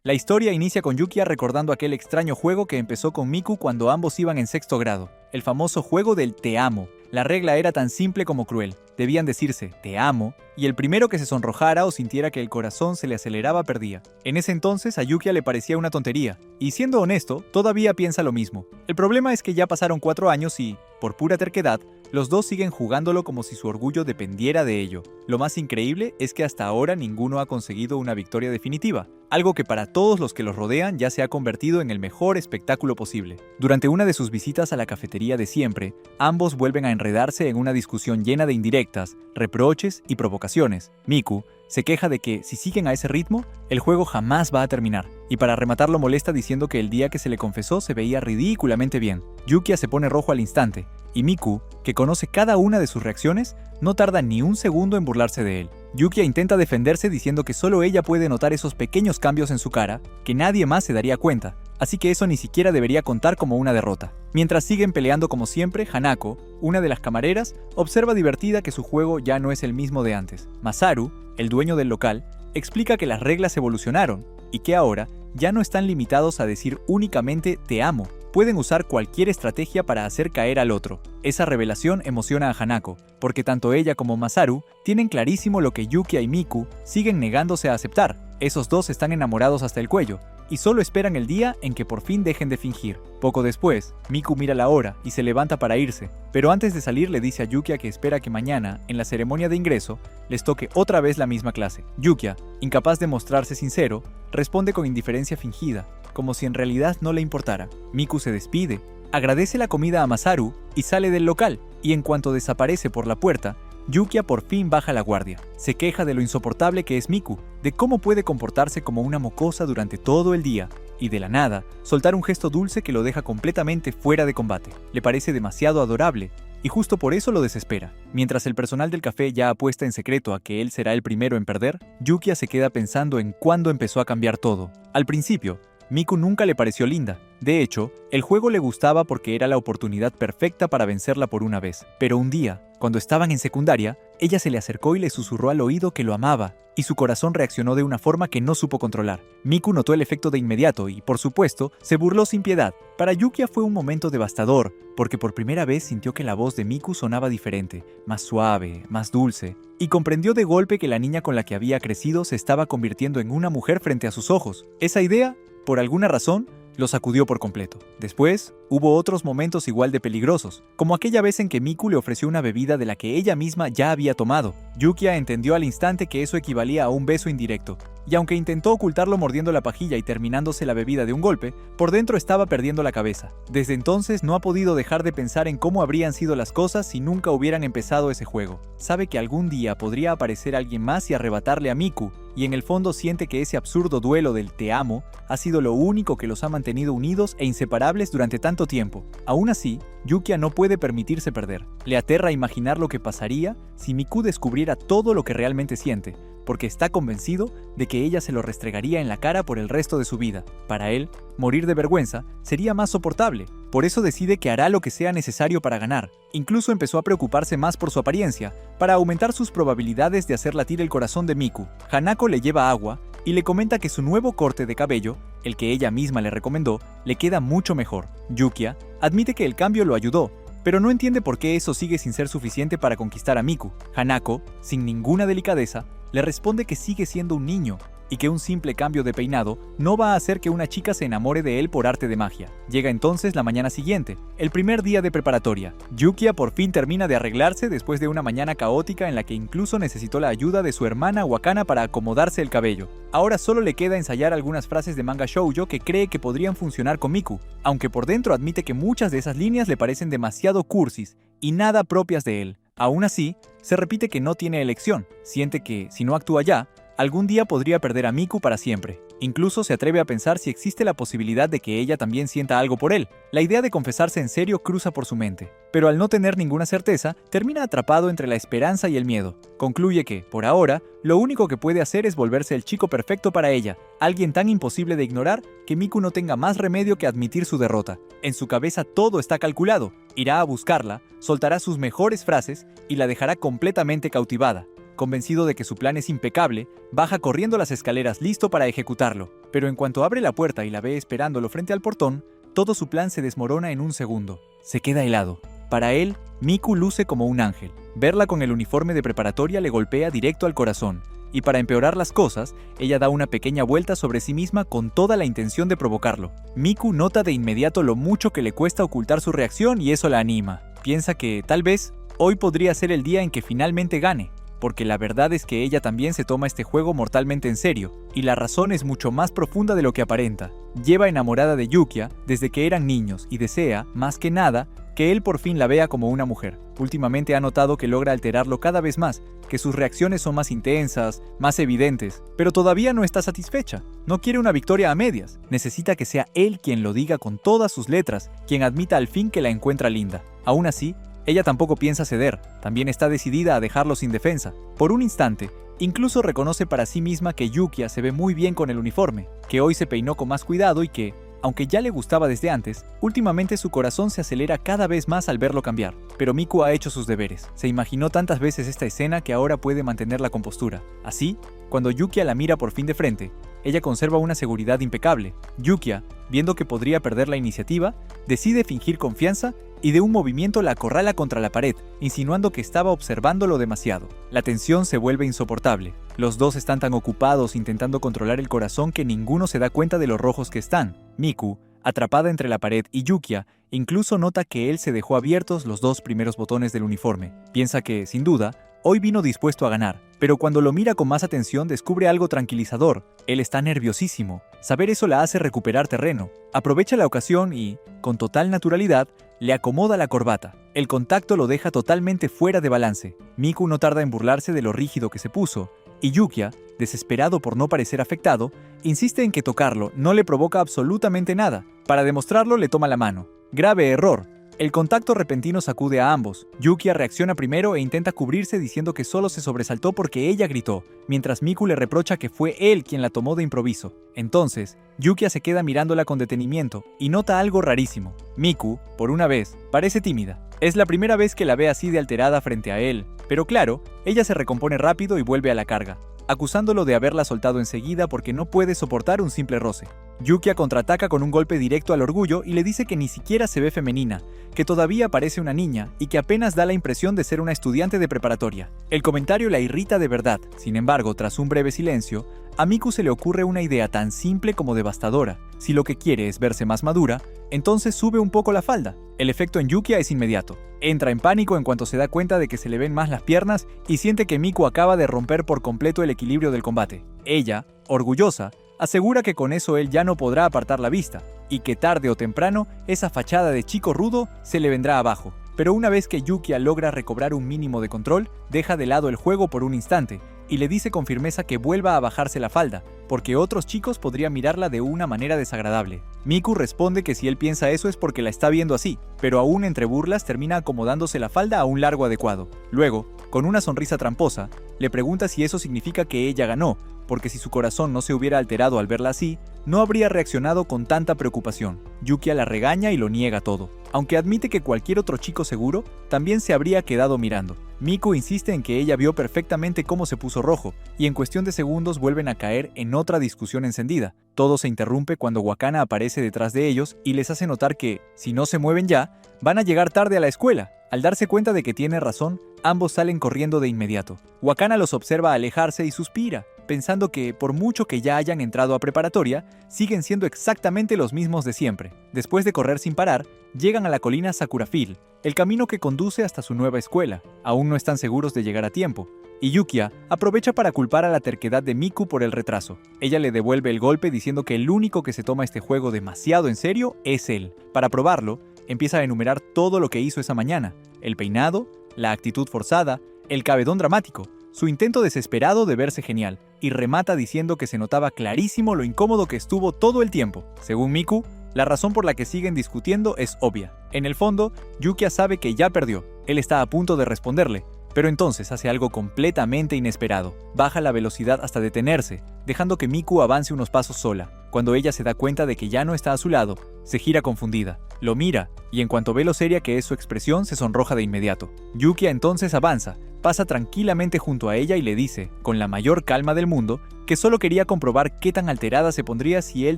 La historia inicia con Yukia recordando aquel extraño juego que empezó con Miku cuando ambos iban en sexto grado, el famoso juego del te amo. La regla era tan simple como cruel. Debían decirse te amo, y el primero que se sonrojara o sintiera que el corazón se le aceleraba perdía. En ese entonces a Yukia le parecía una tontería, y siendo honesto, todavía piensa lo mismo. El problema es que ya pasaron 4 años y, por pura terquedad, los dos siguen jugándolo como si su orgullo dependiera de ello. Lo más increíble es que hasta ahora ninguno ha conseguido una victoria definitiva, algo que para todos los que los rodean ya se ha convertido en el mejor espectáculo posible. Durante una de sus visitas a la cafetería de siempre, ambos vuelven a enredarse en una discusión llena de indirectas, reproches y provocaciones. Miku se queja de que, si siguen a ese ritmo, el juego jamás va a terminar, y para rematarlo molesta diciendo que el día que se le confesó se veía ridículamente bien. Yukia se pone rojo al instante, y Miku, que conoce cada una de sus reacciones, no tarda ni un segundo en burlarse de él. Yukia intenta defenderse diciendo que solo ella puede notar esos pequeños cambios en su cara, que nadie más se daría cuenta, así que eso ni siquiera debería contar como una derrota. Mientras siguen peleando como siempre, Hanako, una de las camareras, observa divertida que su juego ya no es el mismo de antes. Masaru, el dueño del local, explica que las reglas evolucionaron y que ahora ya no están limitados a decir únicamente te amo. Pueden usar cualquier estrategia para hacer caer al otro. Esa revelación emociona a Hanako, porque tanto ella como Masaru tienen clarísimo lo que Yukia y Miku siguen negándose a aceptar. Esos dos están enamorados hasta el cuello, y solo esperan el día en que por fin dejen de fingir. Poco después, Miku mira la hora y se levanta para irse, pero antes de salir le dice a Yukia que espera que mañana, en la ceremonia de ingreso, les toque otra vez la misma clase. Yukia, incapaz de mostrarse sincero, responde con indiferencia fingida, como si en realidad no le importara. Miku se despide, agradece la comida a Masaru y sale del local, y en cuanto desaparece por la puerta, Yukia por fin baja la guardia. Se queja de lo insoportable que es Miku, de cómo puede comportarse como una mocosa durante todo el día, y de la nada, soltar un gesto dulce que lo deja completamente fuera de combate. Le parece demasiado adorable, y justo por eso lo desespera. Mientras el personal del café ya apuesta en secreto a que él será el primero en perder, Yukia se queda pensando en cuándo empezó a cambiar todo. Al principio, Miku nunca le pareció linda. De hecho, el juego le gustaba porque era la oportunidad perfecta para vencerla por una vez. Pero un día, cuando estaban en secundaria, ella se le acercó y le susurró al oído que lo amaba, y su corazón reaccionó de una forma que no supo controlar. Miku notó el efecto de inmediato y, por supuesto, se burló sin piedad. Para Yukia fue un momento devastador, porque por primera vez sintió que la voz de Miku sonaba diferente, más suave, más dulce, y comprendió de golpe que la niña con la que había crecido se estaba convirtiendo en una mujer frente a sus ojos. Esa idea, por alguna razón, lo sacudió por completo. Después, hubo otros momentos igual de peligrosos, como aquella vez en que Miku le ofreció una bebida de la que ella misma ya había tomado. Yukia entendió al instante que eso equivalía a un beso indirecto, y aunque intentó ocultarlo mordiendo la pajilla y terminándose la bebida de un golpe, por dentro estaba perdiendo la cabeza. Desde entonces no ha podido dejar de pensar en cómo habrían sido las cosas si nunca hubieran empezado ese juego. Sabe que algún día podría aparecer alguien más y arrebatarle a Miku, y en el fondo siente que ese absurdo duelo del te amo ha sido lo único que los ha mantenido unidos e inseparables durante tanto tiempo. Aún así, Yukia no puede permitirse perder. Le aterra imaginar lo que pasaría si Miku descubriera todo lo que realmente siente, porque está convencido de que ella se lo restregaría en la cara por el resto de su vida. Para él, morir de vergüenza sería más soportable. Por eso decide que hará lo que sea necesario para ganar. Incluso empezó a preocuparse más por su apariencia, para aumentar sus probabilidades de hacer latir el corazón de Miku. Hanako le lleva agua y le comenta que su nuevo corte de cabello, el que ella misma le recomendó, le queda mucho mejor. Yukia admite que el cambio lo ayudó, pero no entiende por qué eso sigue sin ser suficiente para conquistar a Miku. Hanako, sin ninguna delicadeza, le responde que sigue siendo un niño y que un simple cambio de peinado no va a hacer que una chica se enamore de él por arte de magia. Llega entonces la mañana siguiente, el primer día de preparatoria. Yukia por fin termina de arreglarse después de una mañana caótica en la que incluso necesitó la ayuda de su hermana Wakana para acomodarse el cabello. Ahora solo le queda ensayar algunas frases de manga shoujo que cree que podrían funcionar con Miku, aunque por dentro admite que muchas de esas líneas le parecen demasiado cursis y nada propias de él. Aún así, se repite que no tiene elección. Siente que, si no actúa ya, algún día podría perder a Miku para siempre. Incluso se atreve a pensar si existe la posibilidad de que ella también sienta algo por él. La idea de confesarse en serio cruza por su mente, pero al no tener ninguna certeza, termina atrapado entre la esperanza y el miedo. Concluye que, por ahora, lo único que puede hacer es volverse el chico perfecto para ella, alguien tan imposible de ignorar que Miku no tenga más remedio que admitir su derrota. En su cabeza todo está calculado. Irá a buscarla, soltará sus mejores frases y la dejará completamente cautivada. Convencido de que su plan es impecable, baja corriendo las escaleras listo para ejecutarlo. Pero en cuanto abre la puerta y la ve esperándolo frente al portón, todo su plan se desmorona en un segundo. Se queda helado. Para él, Miku luce como un ángel. Verla con el uniforme de preparatoria le golpea directo al corazón. Y para empeorar las cosas, ella da una pequeña vuelta sobre sí misma con toda la intención de provocarlo. Miku nota de inmediato lo mucho que le cuesta ocultar su reacción y eso la anima. Piensa que, tal vez, hoy podría ser el día en que finalmente gane. Porque la verdad es que ella también se toma este juego mortalmente en serio, y la razón es mucho más profunda de lo que aparenta. Lleva enamorada de Yukia desde que eran niños y desea, más que nada, que él por fin la vea como una mujer. Últimamente ha notado que logra alterarlo cada vez más, que sus reacciones son más intensas, más evidentes, pero todavía no está satisfecha. No quiere una victoria a medias, necesita que sea él quien lo diga con todas sus letras, quien admita al fin que la encuentra linda. Aún así, ella tampoco piensa ceder, también está decidida a dejarlo sin defensa. Por un instante, incluso reconoce para sí misma que Yukia se ve muy bien con el uniforme, que hoy se peinó con más cuidado y que, aunque ya le gustaba desde antes, últimamente su corazón se acelera cada vez más al verlo cambiar. Pero Miku ha hecho sus deberes. Se imaginó tantas veces esta escena que ahora puede mantener la compostura. Así, cuando Yukia la mira por fin de frente, ella conserva una seguridad impecable. Yukia, viendo que podría perder la iniciativa, decide fingir confianza y de un movimiento la acorrala contra la pared, insinuando que estaba observándolo demasiado. La tensión se vuelve insoportable. Los dos están tan ocupados intentando controlar el corazón que ninguno se da cuenta de lo rojos que están. Miku, atrapada entre la pared y Yukia, incluso nota que él se dejó abiertos los dos primeros botones del uniforme. Piensa que, sin duda, hoy vino dispuesto a ganar, pero cuando lo mira con más atención descubre algo tranquilizador. Él está nerviosísimo. Saber eso la hace recuperar terreno. Aprovecha la ocasión y, con total naturalidad, le acomoda la corbata. El contacto lo deja totalmente fuera de balance. Miku no tarda en burlarse de lo rígido que se puso, y Yukia, desesperado por no parecer afectado, insiste en que tocarlo no le provoca absolutamente nada. Para demostrarlo le toma la mano. Grave error. El contacto repentino sacude a ambos. Yukia reacciona primero e intenta cubrirse diciendo que solo se sobresaltó porque ella gritó, mientras Miku le reprocha que fue él quien la tomó de improviso. Entonces, Yukia se queda mirándola con detenimiento y nota algo rarísimo. Miku, por una vez, parece tímida. Es la primera vez que la ve así de alterada frente a él, pero claro, ella se recompone rápido y vuelve a la carga, acusándolo de haberla soltado enseguida porque no puede soportar un simple roce. Yukia contraataca con un golpe directo al orgullo y le dice que ni siquiera se ve femenina, que todavía parece una niña y que apenas da la impresión de ser una estudiante de preparatoria. El comentario la irrita de verdad. Sin embargo, tras un breve silencio, a Miku se le ocurre una idea tan simple como devastadora. Si lo que quiere es verse más madura, entonces sube un poco la falda. El efecto en Yukia es inmediato. Entra en pánico en cuanto se da cuenta de que se le ven más las piernas y siente que Miku acaba de romper por completo el equilibrio del combate. Ella, orgullosa, asegura que con eso él ya no podrá apartar la vista, y que tarde o temprano esa fachada de chico rudo se le vendrá abajo. Pero una vez que Yukia logra recobrar un mínimo de control, deja de lado el juego por un instante, y le dice con firmeza que vuelva a bajarse la falda, porque otros chicos podrían mirarla de una manera desagradable. Miku responde que si él piensa eso es porque la está viendo así, pero aún entre burlas termina acomodándose la falda a un largo adecuado. Luego, con una sonrisa tramposa, le pregunta si eso significa que ella ganó, porque si su corazón no se hubiera alterado al verla así, no habría reaccionado con tanta preocupación. Yukia la regaña y lo niega todo, aunque admite que cualquier otro chico seguro también se habría quedado mirando. Miku insiste en que ella vio perfectamente cómo se puso rojo, y en cuestión de segundos vuelven a caer en otra discusión encendida. Todo se interrumpe cuando Wakana aparece detrás de ellos y les hace notar que, si no se mueven ya, van a llegar tarde a la escuela. Al darse cuenta de que tiene razón, ambos salen corriendo de inmediato. Wakana los observa alejarse y suspira, pensando que, por mucho que ya hayan entrado a preparatoria, siguen siendo exactamente los mismos de siempre. Después de correr sin parar, llegan a la colina Sakurafil, el camino que conduce hasta su nueva escuela. Aún no están seguros de llegar a tiempo, y Yukia aprovecha para culpar a la terquedad de Miku por el retraso. Ella le devuelve el golpe diciendo que el único que se toma este juego demasiado en serio es él. Para probarlo, empieza a enumerar todo lo que hizo esa mañana: el peinado, la actitud forzada, el cabedón dramático, su intento desesperado de verse genial, y remata diciendo que se notaba clarísimo lo incómodo que estuvo todo el tiempo. Según Miku, la razón por la que siguen discutiendo es obvia. En el fondo, Yukia sabe que ya perdió. Él está a punto de responderle, pero entonces hace algo completamente inesperado. Baja la velocidad hasta detenerse, dejando que Miku avance unos pasos sola. Cuando ella se da cuenta de que ya no está a su lado, se gira confundida, lo mira, y en cuanto ve lo seria que es su expresión, se sonroja de inmediato. Yukia entonces avanza, pasa tranquilamente junto a ella y le dice, con la mayor calma del mundo, que solo quería comprobar qué tan alterada se pondría si él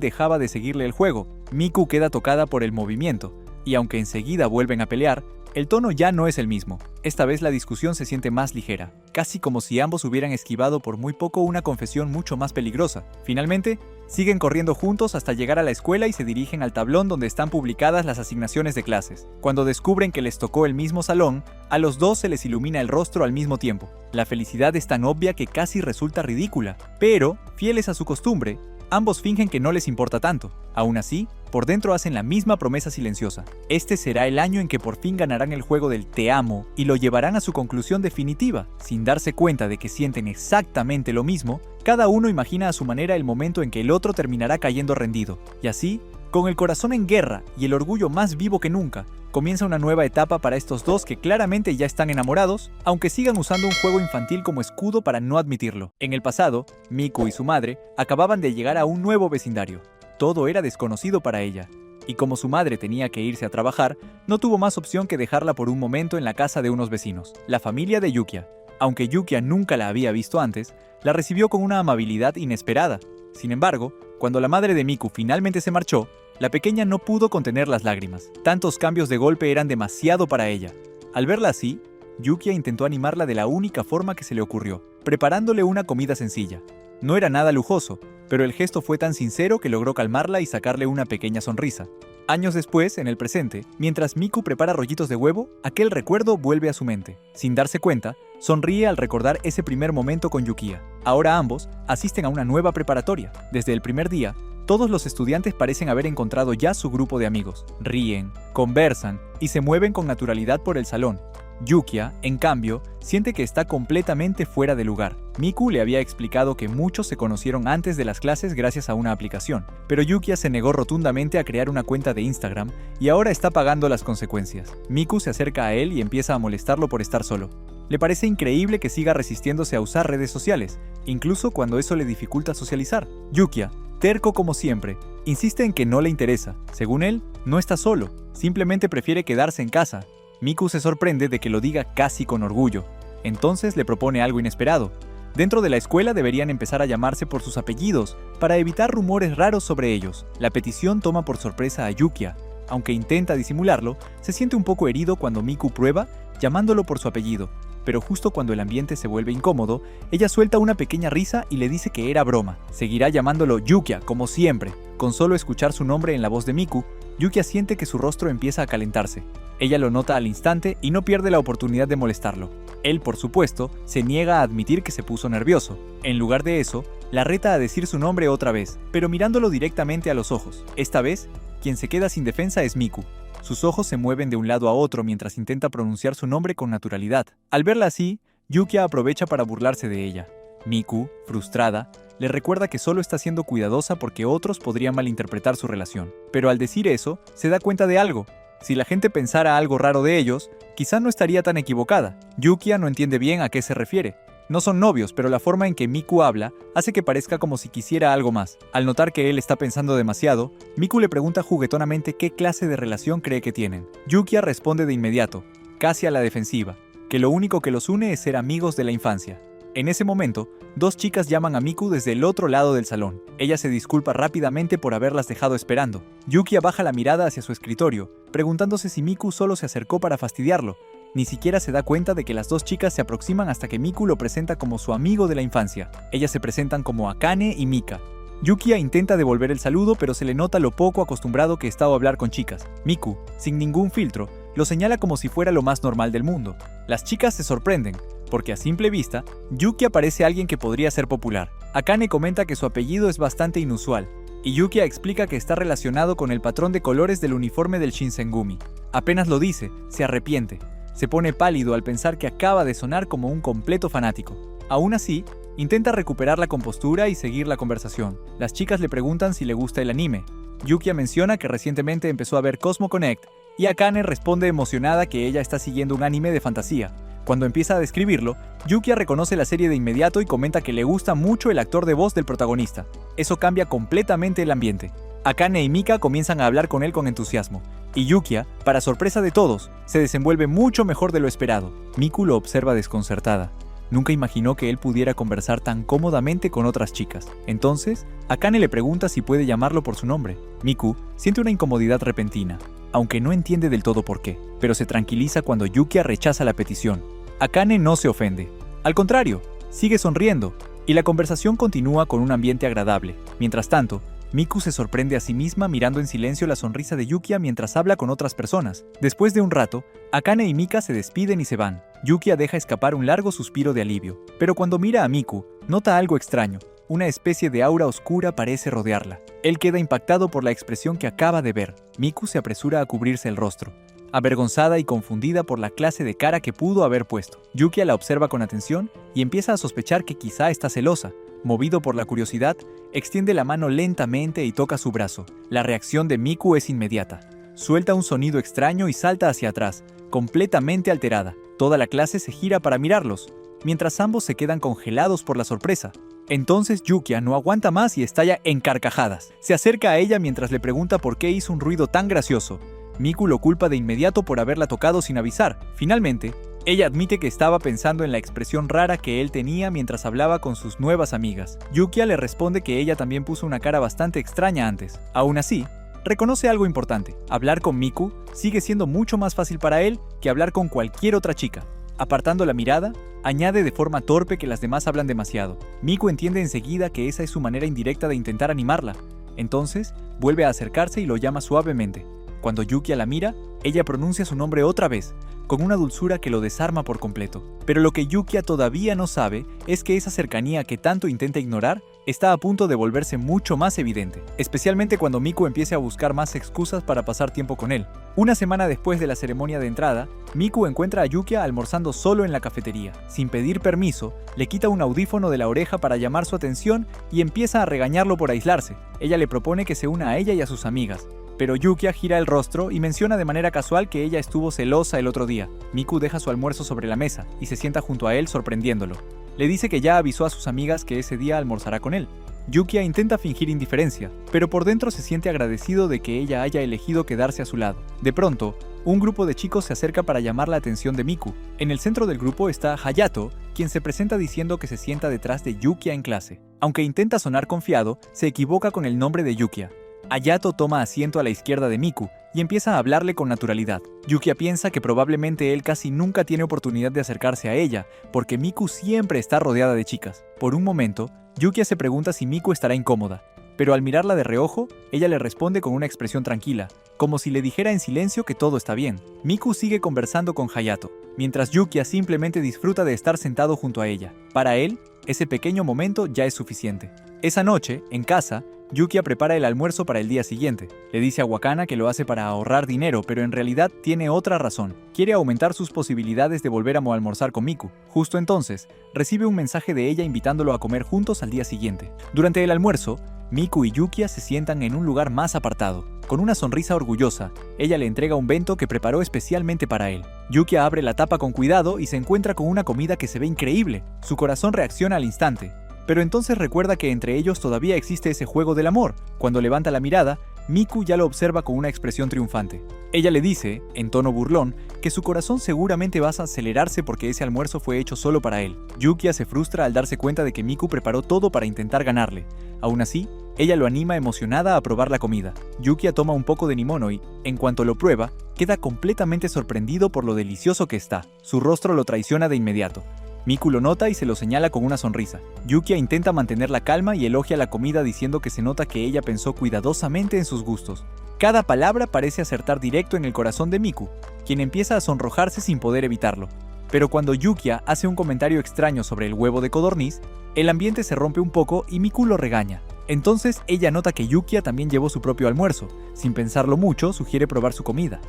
dejaba de seguirle el juego. Miku queda tocada por el movimiento, y aunque enseguida vuelven a pelear, el tono ya no es el mismo. Esta vez la discusión se siente más ligera, casi como si ambos hubieran esquivado por muy poco una confesión mucho más peligrosa. Finalmente, siguen corriendo juntos hasta llegar a la escuela y se dirigen al tablón donde están publicadas las asignaciones de clases. Cuando descubren que les tocó el mismo salón, a los dos se les ilumina el rostro al mismo tiempo. La felicidad es tan obvia que casi resulta ridícula, pero, fieles a su costumbre, ambos fingen que no les importa tanto. Aún así, por dentro hacen la misma promesa silenciosa. Este será el año en que por fin ganarán el juego del te amo y lo llevarán a su conclusión definitiva. Sin darse cuenta de que sienten exactamente lo mismo, cada uno imagina a su manera el momento en que el otro terminará cayendo rendido. Y así, con el corazón en guerra y el orgullo más vivo que nunca, comienza una nueva etapa para estos dos que claramente ya están enamorados, aunque sigan usando un juego infantil como escudo para no admitirlo. En el pasado, Miku y su madre acababan de llegar a un nuevo vecindario. Todo era desconocido para ella, y como su madre tenía que irse a trabajar, no tuvo más opción que dejarla por un momento en la casa de unos vecinos, la familia de Yukia. Aunque Yukia nunca la había visto antes, la recibió con una amabilidad inesperada. Sin embargo, cuando la madre de Miku finalmente se marchó, la pequeña no pudo contener las lágrimas. Tantos cambios de golpe eran demasiado para ella. Al verla así, Yukia intentó animarla de la única forma que se le ocurrió, preparándole una comida sencilla. No era nada lujoso, pero el gesto fue tan sincero que logró calmarla y sacarle una pequeña sonrisa. Años después, en el presente, mientras Miku prepara rollitos de huevo, aquel recuerdo vuelve a su mente. Sin darse cuenta, sonríe al recordar ese primer momento con Yukia. Ahora ambos asisten a una nueva preparatoria. Desde el primer día, todos los estudiantes parecen haber encontrado ya su grupo de amigos. Ríen, conversan y se mueven con naturalidad por el salón. Yukia, en cambio, siente que está completamente fuera de lugar. Miku le había explicado que muchos se conocieron antes de las clases gracias a una aplicación, pero Yukia se negó rotundamente a crear una cuenta de Instagram y ahora está pagando las consecuencias. Miku se acerca a él y empieza a molestarlo por estar solo. Le parece increíble que siga resistiéndose a usar redes sociales, incluso cuando eso le dificulta socializar. Yukia, terco como siempre, insiste en que no le interesa. Según él, no está solo, simplemente prefiere quedarse en casa. Miku se sorprende de que lo diga casi con orgullo. Entonces le propone algo inesperado. Dentro de la escuela deberían empezar a llamarse por sus apellidos, para evitar rumores raros sobre ellos. La petición toma por sorpresa a Yukia. Aunque intenta disimularlo, se siente un poco herido cuando Miku prueba llamándolo por su apellido. Pero justo cuando el ambiente se vuelve incómodo, ella suelta una pequeña risa y le dice que era broma. Seguirá llamándolo Yukia, como siempre. Con solo escuchar su nombre en la voz de Miku, Yukia siente que su rostro empieza a calentarse. Ella lo nota al instante y no pierde la oportunidad de molestarlo. Él, por supuesto, se niega a admitir que se puso nervioso. En lugar de eso, la reta a decir su nombre otra vez, pero mirándolo directamente a los ojos. Esta vez, quien se queda sin defensa es Miku. Sus ojos se mueven de un lado a otro mientras intenta pronunciar su nombre con naturalidad. Al verla así, Yukia aprovecha para burlarse de ella. Miku, frustrada, le recuerda que solo está siendo cuidadosa porque otros podrían malinterpretar su relación. Pero al decir eso, se da cuenta de algo. Si la gente pensara algo raro de ellos, quizá no estaría tan equivocada. Yukia no entiende bien a qué se refiere. No son novios, pero la forma en que Miku habla hace que parezca como si quisiera algo más. Al notar que él está pensando demasiado, Miku le pregunta juguetonamente qué clase de relación cree que tienen. Yukia responde de inmediato, casi a la defensiva, que lo único que los une es ser amigos de la infancia. En ese momento, dos chicas llaman a Miku desde el otro lado del salón. Ella se disculpa rápidamente por haberlas dejado esperando. Yukia baja la mirada hacia su escritorio, preguntándose si Miku solo se acercó para fastidiarlo. Ni siquiera se da cuenta de que las dos chicas se aproximan hasta que Miku lo presenta como su amigo de la infancia. Ellas se presentan como Akane y Mika. Yukia intenta devolver el saludo, pero se le nota lo poco acostumbrado que está a hablar con chicas. Miku, sin ningún filtro, lo señala como si fuera lo más normal del mundo. Las chicas se sorprenden, porque a simple vista, Yukia parece alguien que podría ser popular. Akane comenta que su apellido es bastante inusual, y Yukia explica que está relacionado con el patrón de colores del uniforme del Shinsengumi. Apenas lo dice, se arrepiente. Se pone pálido al pensar que acaba de sonar como un completo fanático. Aún así, intenta recuperar la compostura y seguir la conversación. Las chicas le preguntan si le gusta el anime. Yukia menciona que recientemente empezó a ver Cosmo Connect, y Akane responde emocionada que ella está siguiendo un anime de fantasía. Cuando empieza a describirlo, Yukia reconoce la serie de inmediato y comenta que le gusta mucho el actor de voz del protagonista. Eso cambia completamente el ambiente. Akane y Mika comienzan a hablar con él con entusiasmo, Y Yukia, para sorpresa de todos, se desenvuelve mucho mejor de lo esperado. Miku lo observa desconcertada. Nunca imaginó que él pudiera conversar tan cómodamente con otras chicas. Entonces, Akane le pregunta si puede llamarlo por su nombre. Miku siente una incomodidad repentina, aunque no entiende del todo por qué, pero se tranquiliza cuando Yukia rechaza la petición. Akane no se ofende. Al contrario, sigue sonriendo, y la conversación continúa con un ambiente agradable. Mientras tanto, Miku se sorprende a sí misma mirando en silencio la sonrisa de Yukia mientras habla con otras personas. Después de un rato, Akane y Mika se despiden y se van. Yukia deja escapar un largo suspiro de alivio, pero cuando mira a Miku, nota algo extraño. Una especie de aura oscura parece rodearla. Él queda impactado por la expresión que acaba de ver. Miku se apresura a cubrirse el rostro, avergonzada y confundida por la clase de cara que pudo haber puesto. Yukia la observa con atención y empieza a sospechar que quizá está celosa. Movido por la curiosidad, extiende la mano lentamente y toca su brazo. La reacción de Miku es inmediata. Suelta un sonido extraño y salta hacia atrás, completamente alterada. Toda la clase se gira para mirarlos, mientras ambos se quedan congelados por la sorpresa. Entonces Yukia no aguanta más y estalla en carcajadas. Se acerca a ella mientras le pregunta por qué hizo un ruido tan gracioso. Miku lo culpa de inmediato por haberla tocado sin avisar. Finalmente, ella admite que estaba pensando en la expresión rara que él tenía mientras hablaba con sus nuevas amigas. Yukia le responde que ella también puso una cara bastante extraña antes. Aún así, reconoce algo importante. Hablar con Miku sigue siendo mucho más fácil para él que hablar con cualquier otra chica. Apartando la mirada, añade de forma torpe que las demás hablan demasiado. Miku entiende enseguida que esa es su manera indirecta de intentar animarla. Entonces, vuelve a acercarse y lo llama suavemente. Cuando Yukia la mira, ella pronuncia su nombre otra vez, con una dulzura que lo desarma por completo. Pero lo que Yukia todavía no sabe es que esa cercanía que tanto intenta ignorar está a punto de volverse mucho más evidente, especialmente cuando Miku empiece a buscar más excusas para pasar tiempo con él. Una semana después de la ceremonia de entrada, Miku encuentra a Yukia almorzando solo en la cafetería. Sin pedir permiso, le quita un audífono de la oreja para llamar su atención y empieza a regañarlo por aislarse. Ella le propone que se una a ella y a sus amigas, pero Yukia gira el rostro y menciona de manera casual que ella estuvo celosa el otro día. Miku deja su almuerzo sobre la mesa y se sienta junto a él sorprendiéndolo. Le dice que ya avisó a sus amigas que ese día almorzará con él. Yukia intenta fingir indiferencia, pero por dentro se siente agradecido de que ella haya elegido quedarse a su lado. De pronto, un grupo de chicos se acerca para llamar la atención de Miku. En el centro del grupo está Hayato, quien se presenta diciendo que se sienta detrás de Yukia en clase. Aunque intenta sonar confiado, se equivoca con el nombre de Yukia. Hayato toma asiento a la izquierda de Miku y empieza a hablarle con naturalidad. Yukia piensa que probablemente él casi nunca tiene oportunidad de acercarse a ella, porque Miku siempre está rodeada de chicas. Por un momento, Yukia se pregunta si Miku estará incómoda, pero al mirarla de reojo, ella le responde con una expresión tranquila, como si le dijera en silencio que todo está bien. Miku sigue conversando con Hayato, mientras Yukia simplemente disfruta de estar sentado junto a ella. Para él, ese pequeño momento ya es suficiente. Esa noche, en casa, Yukia prepara el almuerzo para el día siguiente. Le dice a Wakana que lo hace para ahorrar dinero, pero en realidad tiene otra razón. Quiere aumentar sus posibilidades de volver a almorzar con Miku. Justo entonces, recibe un mensaje de ella invitándolo a comer juntos al día siguiente. Durante el almuerzo, Miku y Yukia se sientan en un lugar más apartado. Con una sonrisa orgullosa, ella le entrega un bento que preparó especialmente para él. Yukia abre la tapa con cuidado y se encuentra con una comida que se ve increíble. Su corazón reacciona al instante, pero entonces recuerda que entre ellos todavía existe ese juego del amor. Cuando levanta la mirada, Miku ya lo observa con una expresión triunfante. Ella le dice, en tono burlón, que su corazón seguramente va a acelerarse porque ese almuerzo fue hecho solo para él. Yukia se frustra al darse cuenta de que Miku preparó todo para intentar ganarle. Aún así, ella lo anima emocionada a probar la comida. Yukia toma un poco de nimono y, en cuanto lo prueba, queda completamente sorprendido por lo delicioso que está. Su rostro lo traiciona de inmediato. Miku lo nota y se lo señala con una sonrisa. Yukia intenta mantener la calma y elogia la comida diciendo que se nota que ella pensó cuidadosamente en sus gustos. Cada palabra parece acertar directo en el corazón de Miku, quien empieza a sonrojarse sin poder evitarlo. Pero cuando Yukia hace un comentario extraño sobre el huevo de codorniz, el ambiente se rompe un poco y Miku lo regaña. Entonces ella nota que Yukia también llevó su propio almuerzo. Sin pensarlo mucho, sugiere probar su comida.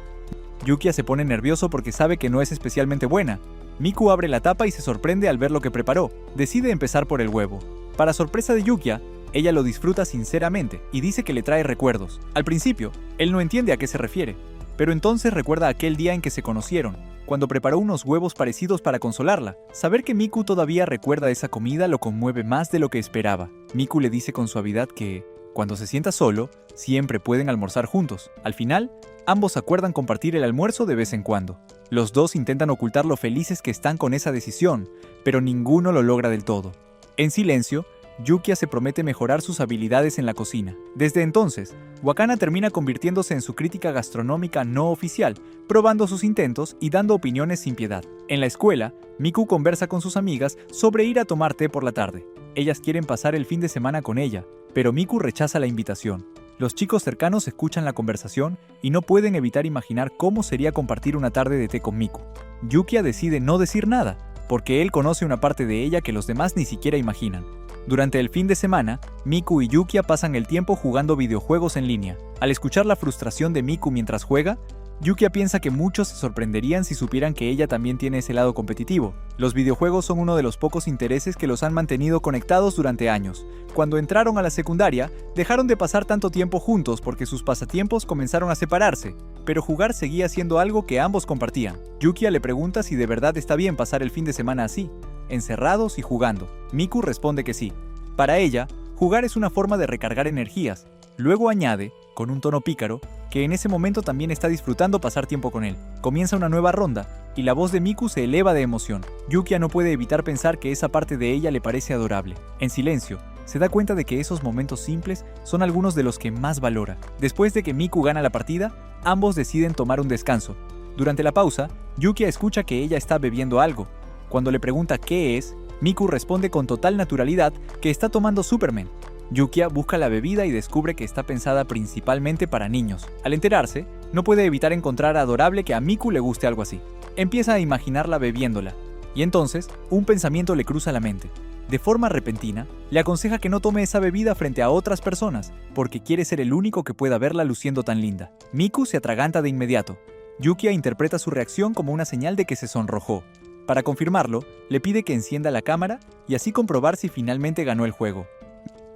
Yukia se pone nervioso porque sabe que no es especialmente buena. Miku abre la tapa y se sorprende al ver lo que preparó. Decide empezar por el huevo. Para sorpresa de Yukia, ella lo disfruta sinceramente y dice que le trae recuerdos. Al principio, él no entiende a qué se refiere, pero entonces recuerda aquel día en que se conocieron, cuando preparó unos huevos parecidos para consolarla. Saber que Miku todavía recuerda esa comida lo conmueve más de lo que esperaba. Miku le dice con suavidad que Cuando se sienta solo, siempre pueden almorzar juntos. Al final, ambos acuerdan compartir el almuerzo de vez en cuando. Los dos intentan ocultar lo felices que están con esa decisión, pero ninguno lo logra del todo. En silencio, Yukia se promete mejorar sus habilidades en la cocina. Desde entonces, Wakana termina convirtiéndose en su crítica gastronómica no oficial, probando sus intentos y dando opiniones sin piedad. En la escuela, Miku conversa con sus amigas sobre ir a tomar té por la tarde. Ellas quieren pasar el fin de semana con ella, pero Miku rechaza la invitación. Los chicos cercanos escuchan la conversación y no pueden evitar imaginar cómo sería compartir una tarde de té con Miku. Yukia decide no decir nada, porque él conoce una parte de ella que los demás ni siquiera imaginan. Durante el fin de semana, Miku y Yukia pasan el tiempo jugando videojuegos en línea. Al escuchar la frustración de Miku mientras juega, Yukia piensa que muchos se sorprenderían si supieran que ella también tiene ese lado competitivo. Los videojuegos son uno de los pocos intereses que los han mantenido conectados durante años. Cuando entraron a la secundaria, dejaron de pasar tanto tiempo juntos porque sus pasatiempos comenzaron a separarse, pero jugar seguía siendo algo que ambos compartían. Yukia le pregunta si de verdad está bien pasar el fin de semana así, encerrados y jugando. Miku responde que sí. Para ella, jugar es una forma de recargar energías. Luego añade, con un tono pícaro, que en ese momento también está disfrutando pasar tiempo con él. Comienza una nueva ronda, y la voz de Miku se eleva de emoción. Yukia no puede evitar pensar que esa parte de ella le parece adorable. En silencio, se da cuenta de que esos momentos simples son algunos de los que más valora. Después de que Miku gana la partida, ambos deciden tomar un descanso. Durante la pausa, Yukia escucha que ella está bebiendo algo. Cuando le pregunta qué es, Miku responde con total naturalidad que está tomando Superman. Yukia busca la bebida y descubre que está pensada principalmente para niños. Al enterarse, no puede evitar encontrar adorable que a Miku le guste algo así. Empieza a imaginarla bebiéndola, y entonces un pensamiento le cruza la mente. De forma repentina, le aconseja que no tome esa bebida frente a otras personas, porque quiere ser el único que pueda verla luciendo tan linda. Miku se atraganta de inmediato. Yukia interpreta su reacción como una señal de que se sonrojó. Para confirmarlo, le pide que encienda la cámara y así comprobar si finalmente ganó el juego.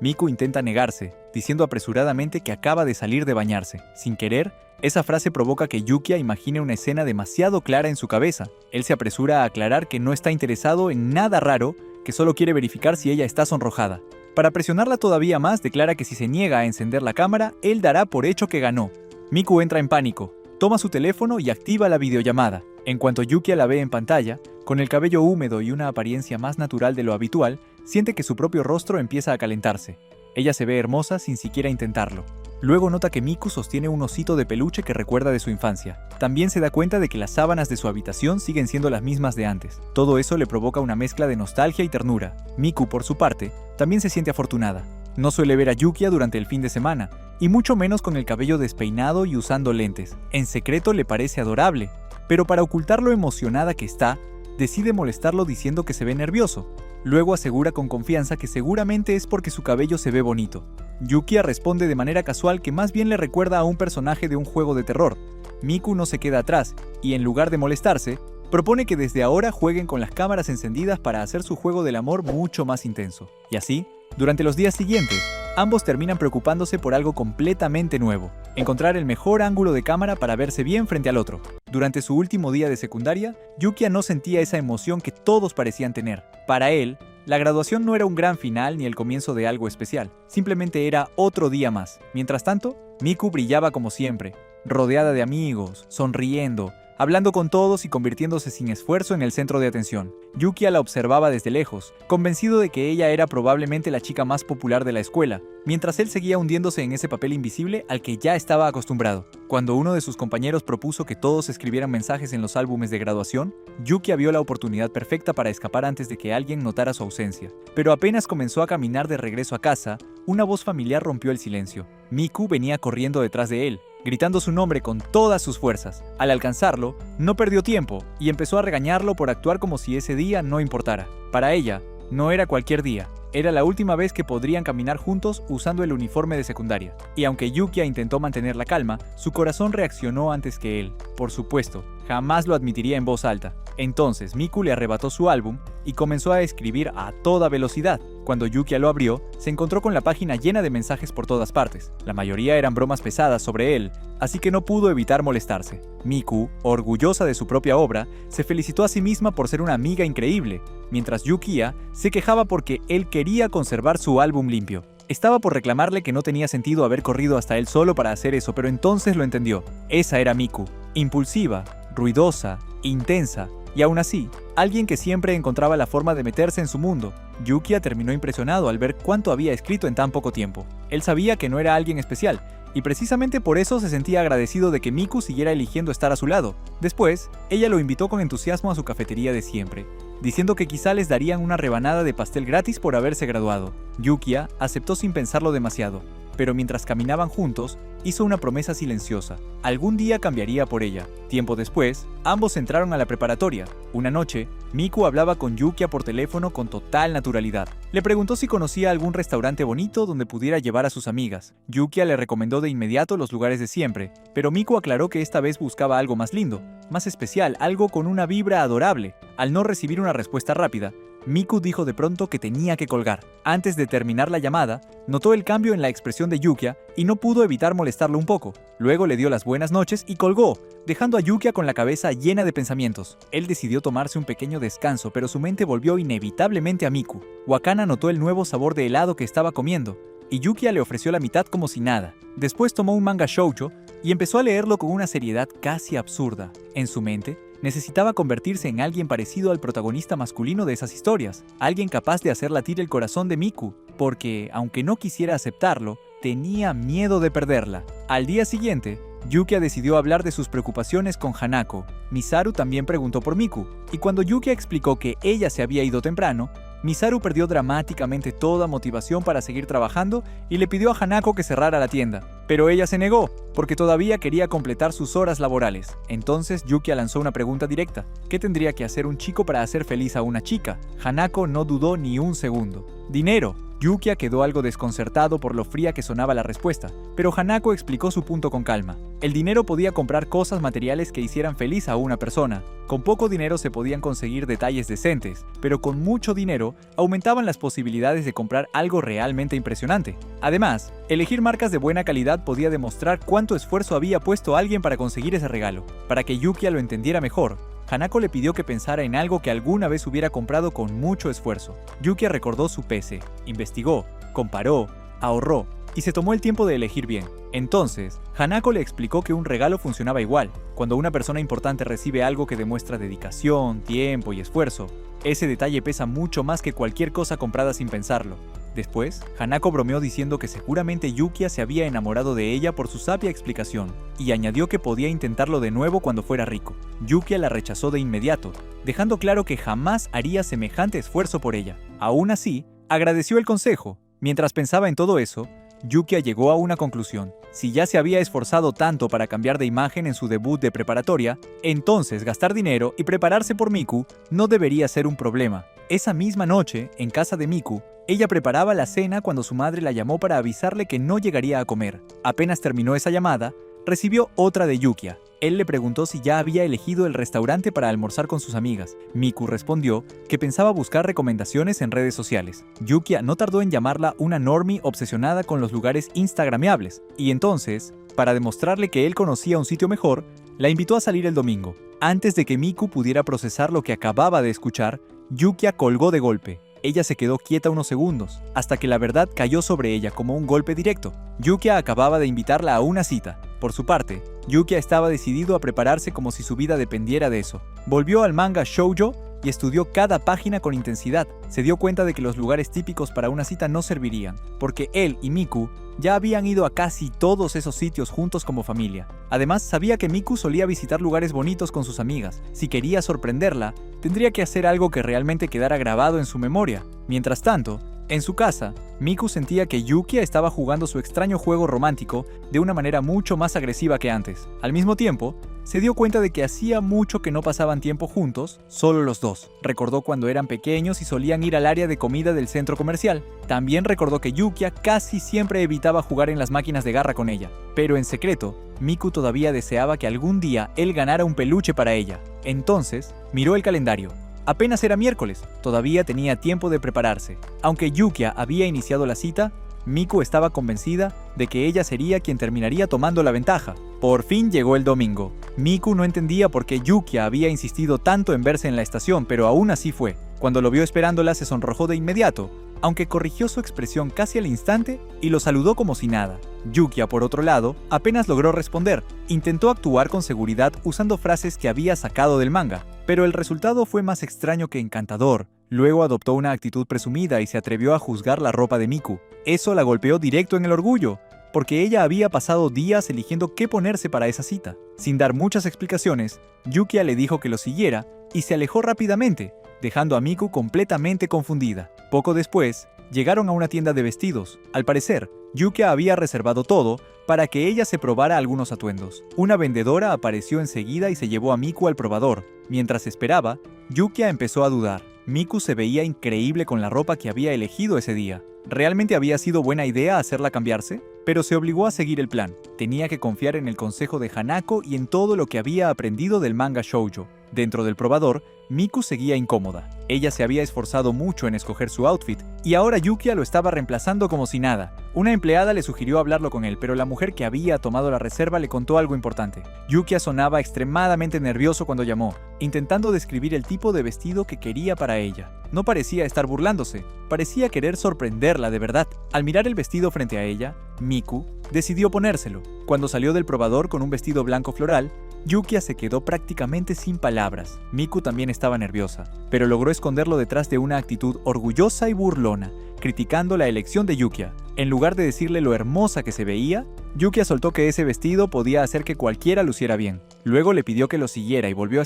Miku intenta negarse, diciendo apresuradamente que acaba de salir de bañarse. Sin querer, esa frase provoca que Yukia imagine una escena demasiado clara en su cabeza. Él se apresura a aclarar que no está interesado en nada raro, que solo quiere verificar si ella está sonrojada. Para presionarla todavía más, declara que si se niega a encender la cámara, él dará por hecho que ganó. Miku entra en pánico, toma su teléfono y activa la videollamada. En cuanto Yukia la ve en pantalla, con el cabello húmedo y una apariencia más natural de lo habitual, siente que su propio rostro empieza a calentarse. Ella se ve hermosa sin siquiera intentarlo. Luego nota que Miku sostiene un osito de peluche que recuerda de su infancia. También se da cuenta de que las sábanas de su habitación siguen siendo las mismas de antes. Todo eso le provoca una mezcla de nostalgia y ternura. Miku, por su parte, también se siente afortunada. No suele ver a Yukia durante el fin de semana, y mucho menos con el cabello despeinado y usando lentes. En secreto le parece adorable, pero para ocultar lo emocionada que está, decide molestarlo diciendo que se ve nervioso. Luego asegura con confianza que seguramente es porque su cabello se ve bonito. Yukia responde de manera casual que más bien le recuerda a un personaje de un juego de terror. Miku no se queda atrás y, en lugar de molestarse, propone que desde ahora jueguen con las cámaras encendidas para hacer su juego del amor mucho más intenso. Y así, durante los días siguientes, ambos terminan preocupándose por algo completamente nuevo: encontrar el mejor ángulo de cámara para verse bien frente al otro. Durante su último día de secundaria, Yukia no sentía esa emoción que todos parecían tener. Para él, la graduación no era un gran final ni el comienzo de algo especial, simplemente era otro día más. Mientras tanto, Miku brillaba como siempre, rodeada de amigos, sonriendo, hablando con todos y convirtiéndose sin esfuerzo en el centro de atención. Yukia la observaba desde lejos, convencido de que ella era probablemente la chica más popular de la escuela, mientras él seguía hundiéndose en ese papel invisible al que ya estaba acostumbrado. Cuando uno de sus compañeros propuso que todos escribieran mensajes en los álbumes de graduación, Yukia vio la oportunidad perfecta para escapar antes de que alguien notara su ausencia. Pero apenas comenzó a caminar de regreso a casa, una voz familiar rompió el silencio. Miku venía corriendo detrás de él, gritando su nombre con todas sus fuerzas. Al alcanzarlo, no perdió tiempo y empezó a regañarlo por actuar como si ese día no importara. Para ella, no era cualquier día, era la última vez que podrían caminar juntos usando el uniforme de secundaria. Y aunque Yukia intentó mantener la calma, su corazón reaccionó antes que él. Por supuesto, jamás lo admitiría en voz alta. Entonces Miku le arrebató su álbum y comenzó a escribir a toda velocidad. Cuando Yukia lo abrió, se encontró con la página llena de mensajes por todas partes. La mayoría eran bromas pesadas sobre él, así que no pudo evitar molestarse. Miku, orgullosa de su propia obra, se felicitó a sí misma por ser una amiga increíble, mientras Yukia se quejaba porque él quería conservar su álbum limpio. Estaba por reclamarle que no tenía sentido haber corrido hasta él solo para hacer eso, pero entonces lo entendió. Esa era Miku, impulsiva, ruidosa, intensa, y aún así, alguien que siempre encontraba la forma de meterse en su mundo. Yukia terminó impresionado al ver cuánto había escrito en tan poco tiempo. Él sabía que no era alguien especial, y precisamente por eso se sentía agradecido de que Miku siguiera eligiendo estar a su lado. Después, ella lo invitó con entusiasmo a su cafetería de siempre, diciendo que quizá les darían una rebanada de pastel gratis por haberse graduado. Yukia aceptó sin pensarlo demasiado, pero mientras caminaban juntos, hizo una promesa silenciosa. Algún día cambiaría por ella. Tiempo después, ambos entraron a la preparatoria. Una noche, Miku hablaba con Yukia por teléfono con total naturalidad. Le preguntó si conocía algún restaurante bonito donde pudiera llevar a sus amigas. Yukia le recomendó de inmediato los lugares de siempre, pero Miku aclaró que esta vez buscaba algo más lindo, más especial, algo con una vibra adorable. Al no recibir una respuesta rápida, Miku dijo de pronto que tenía que colgar. Antes de terminar la llamada, notó el cambio en la expresión de Yukia y no pudo evitar molestarlo un poco. Luego le dio las buenas noches y colgó, dejando a Yukia con la cabeza llena de pensamientos. Él decidió tomarse un pequeño descanso, pero su mente volvió inevitablemente a Miku. Wakana notó el nuevo sabor de helado que estaba comiendo, y Yukia le ofreció la mitad como si nada. Después tomó un manga shoujo y empezó a leerlo con una seriedad casi absurda. En su mente, necesitaba convertirse en alguien parecido al protagonista masculino de esas historias, alguien capaz de hacer latir el corazón de Miku, porque, aunque no quisiera aceptarlo, tenía miedo de perderla. Al día siguiente, Yukia decidió hablar de sus preocupaciones con Hanako. Misaru también preguntó por Miku, y cuando Yukia explicó que ella se había ido temprano, Misaru perdió dramáticamente toda motivación para seguir trabajando y le pidió a Hanako que cerrara la tienda. Pero ella se negó, porque todavía quería completar sus horas laborales. Entonces Yukia lanzó una pregunta directa. ¿Qué tendría que hacer un chico para hacer feliz a una chica? Hanako no dudó ni un segundo. ¡Dinero! Yukia quedó algo desconcertado por lo fría que sonaba la respuesta, pero Hanako explicó su punto con calma. El dinero podía comprar cosas materiales que hicieran feliz a una persona. Con poco dinero se podían conseguir detalles decentes, pero con mucho dinero aumentaban las posibilidades de comprar algo realmente impresionante. Además, elegir marcas de buena calidad podía demostrar cuánto esfuerzo había puesto alguien para conseguir ese regalo. Para que Yukia lo entendiera mejor, Hanako le pidió que pensara en algo que alguna vez hubiera comprado con mucho esfuerzo. Yukia recordó su PC, investigó, comparó, ahorró y se tomó el tiempo de elegir bien. Entonces, Hanako le explicó que un regalo funcionaba igual. Cuando una persona importante recibe algo que demuestra dedicación, tiempo y esfuerzo, ese detalle pesa mucho más que cualquier cosa comprada sin pensarlo. Después, Hanako bromeó diciendo que seguramente Yukia se había enamorado de ella por su sabia explicación, y añadió que podía intentarlo de nuevo cuando fuera rico. Yukia la rechazó de inmediato, dejando claro que jamás haría semejante esfuerzo por ella. Aún así, agradeció el consejo. Mientras pensaba en todo eso, Yukia llegó a una conclusión. Si ya se había esforzado tanto para cambiar de imagen en su debut de preparatoria, entonces gastar dinero y prepararse por Miku no debería ser un problema. Esa misma noche, en casa de Miku, ella preparaba la cena cuando su madre la llamó para avisarle que no llegaría a comer. Apenas terminó esa llamada, recibió otra de Yukia. Él le preguntó si ya había elegido el restaurante para almorzar con sus amigas. Miku respondió que pensaba buscar recomendaciones en redes sociales. Yukia no tardó en llamarla una normie obsesionada con los lugares instagrameables, y entonces, para demostrarle que él conocía un sitio mejor, la invitó a salir el domingo. Antes de que Miku pudiera procesar lo que acababa de escuchar, Yukia colgó de golpe. Ella se quedó quieta unos segundos, hasta que la verdad cayó sobre ella como un golpe directo. Yukia acababa de invitarla a una cita. Por su parte, Yukia estaba decidido a prepararse como si su vida dependiera de eso. Volvió al manga shoujo y estudió cada página con intensidad. Se dio cuenta de que los lugares típicos para una cita no servirían, porque él y Miku ya habían ido a casi todos esos sitios juntos como familia. Además, sabía que Miku solía visitar lugares bonitos con sus amigas. Si quería sorprenderla, tendría que hacer algo que realmente quedara grabado en su memoria. Mientras tanto, en su casa, Miku sentía que Yukia estaba jugando su extraño juego romántico de una manera mucho más agresiva que antes. Al mismo tiempo, se dio cuenta de que hacía mucho que no pasaban tiempo juntos, solo los dos. Recordó cuando eran pequeños y solían ir al área de comida del centro comercial. También recordó que Yukia casi siempre evitaba jugar en las máquinas de garra con ella. Pero en secreto, Miku todavía deseaba que algún día él ganara un peluche para ella. Entonces, miró el calendario. Apenas era miércoles, todavía tenía tiempo de prepararse. Aunque Yukia había iniciado la cita, Miku estaba convencida de que ella sería quien terminaría tomando la ventaja. Por fin llegó el domingo. Miku no entendía por qué Yukia había insistido tanto en verse en la estación, pero aún así fue. Cuando lo vio esperándola, se sonrojó de inmediato, aunque corrigió su expresión casi al instante y lo saludó como si nada. Yukia, por otro lado, apenas logró responder. Intentó actuar con seguridad usando frases que había sacado del manga, pero el resultado fue más extraño que encantador. Luego adoptó una actitud presumida y se atrevió a juzgar la ropa de Miku. Eso la golpeó directo en el orgullo, porque ella había pasado días eligiendo qué ponerse para esa cita. Sin dar muchas explicaciones, Yukia le dijo que lo siguiera y se alejó rápidamente, dejando a Miku completamente confundida. Poco después, llegaron a una tienda de vestidos. Al parecer, Yukia había reservado todo para que ella se probara algunos atuendos. Una vendedora apareció enseguida y se llevó a Miku al probador. Mientras esperaba, Yukia empezó a dudar. Miku se veía increíble con la ropa que había elegido ese día. ¿Realmente había sido buena idea hacerla cambiarse? Pero se obligó a seguir el plan. Tenía que confiar en el consejo de Hanako y en todo lo que había aprendido del manga shoujo. Dentro del probador, Miku seguía incómoda. Ella se había esforzado mucho en escoger su outfit, y ahora Yukia lo estaba reemplazando como si nada. Una empleada le sugirió hablarlo con él, pero la mujer que había tomado la reserva le contó algo importante. Yukia sonaba extremadamente nervioso cuando llamó, intentando describir el tipo de vestido que quería para ella. No parecía estar burlándose, parecía querer sorprenderla de verdad. Al mirar el vestido frente a ella, Miku decidió ponérselo. Cuando salió del probador con un vestido blanco floral, Yukia se quedó prácticamente sin palabras. Miku también estaba nerviosa, pero logró esconderlo detrás de una actitud orgullosa y burlona, criticando la elección de Yukia. En lugar de decirle lo hermosa que se veía, Yukia soltó que ese vestido podía hacer que cualquiera luciera bien. Luego le pidió que lo siguiera y volvió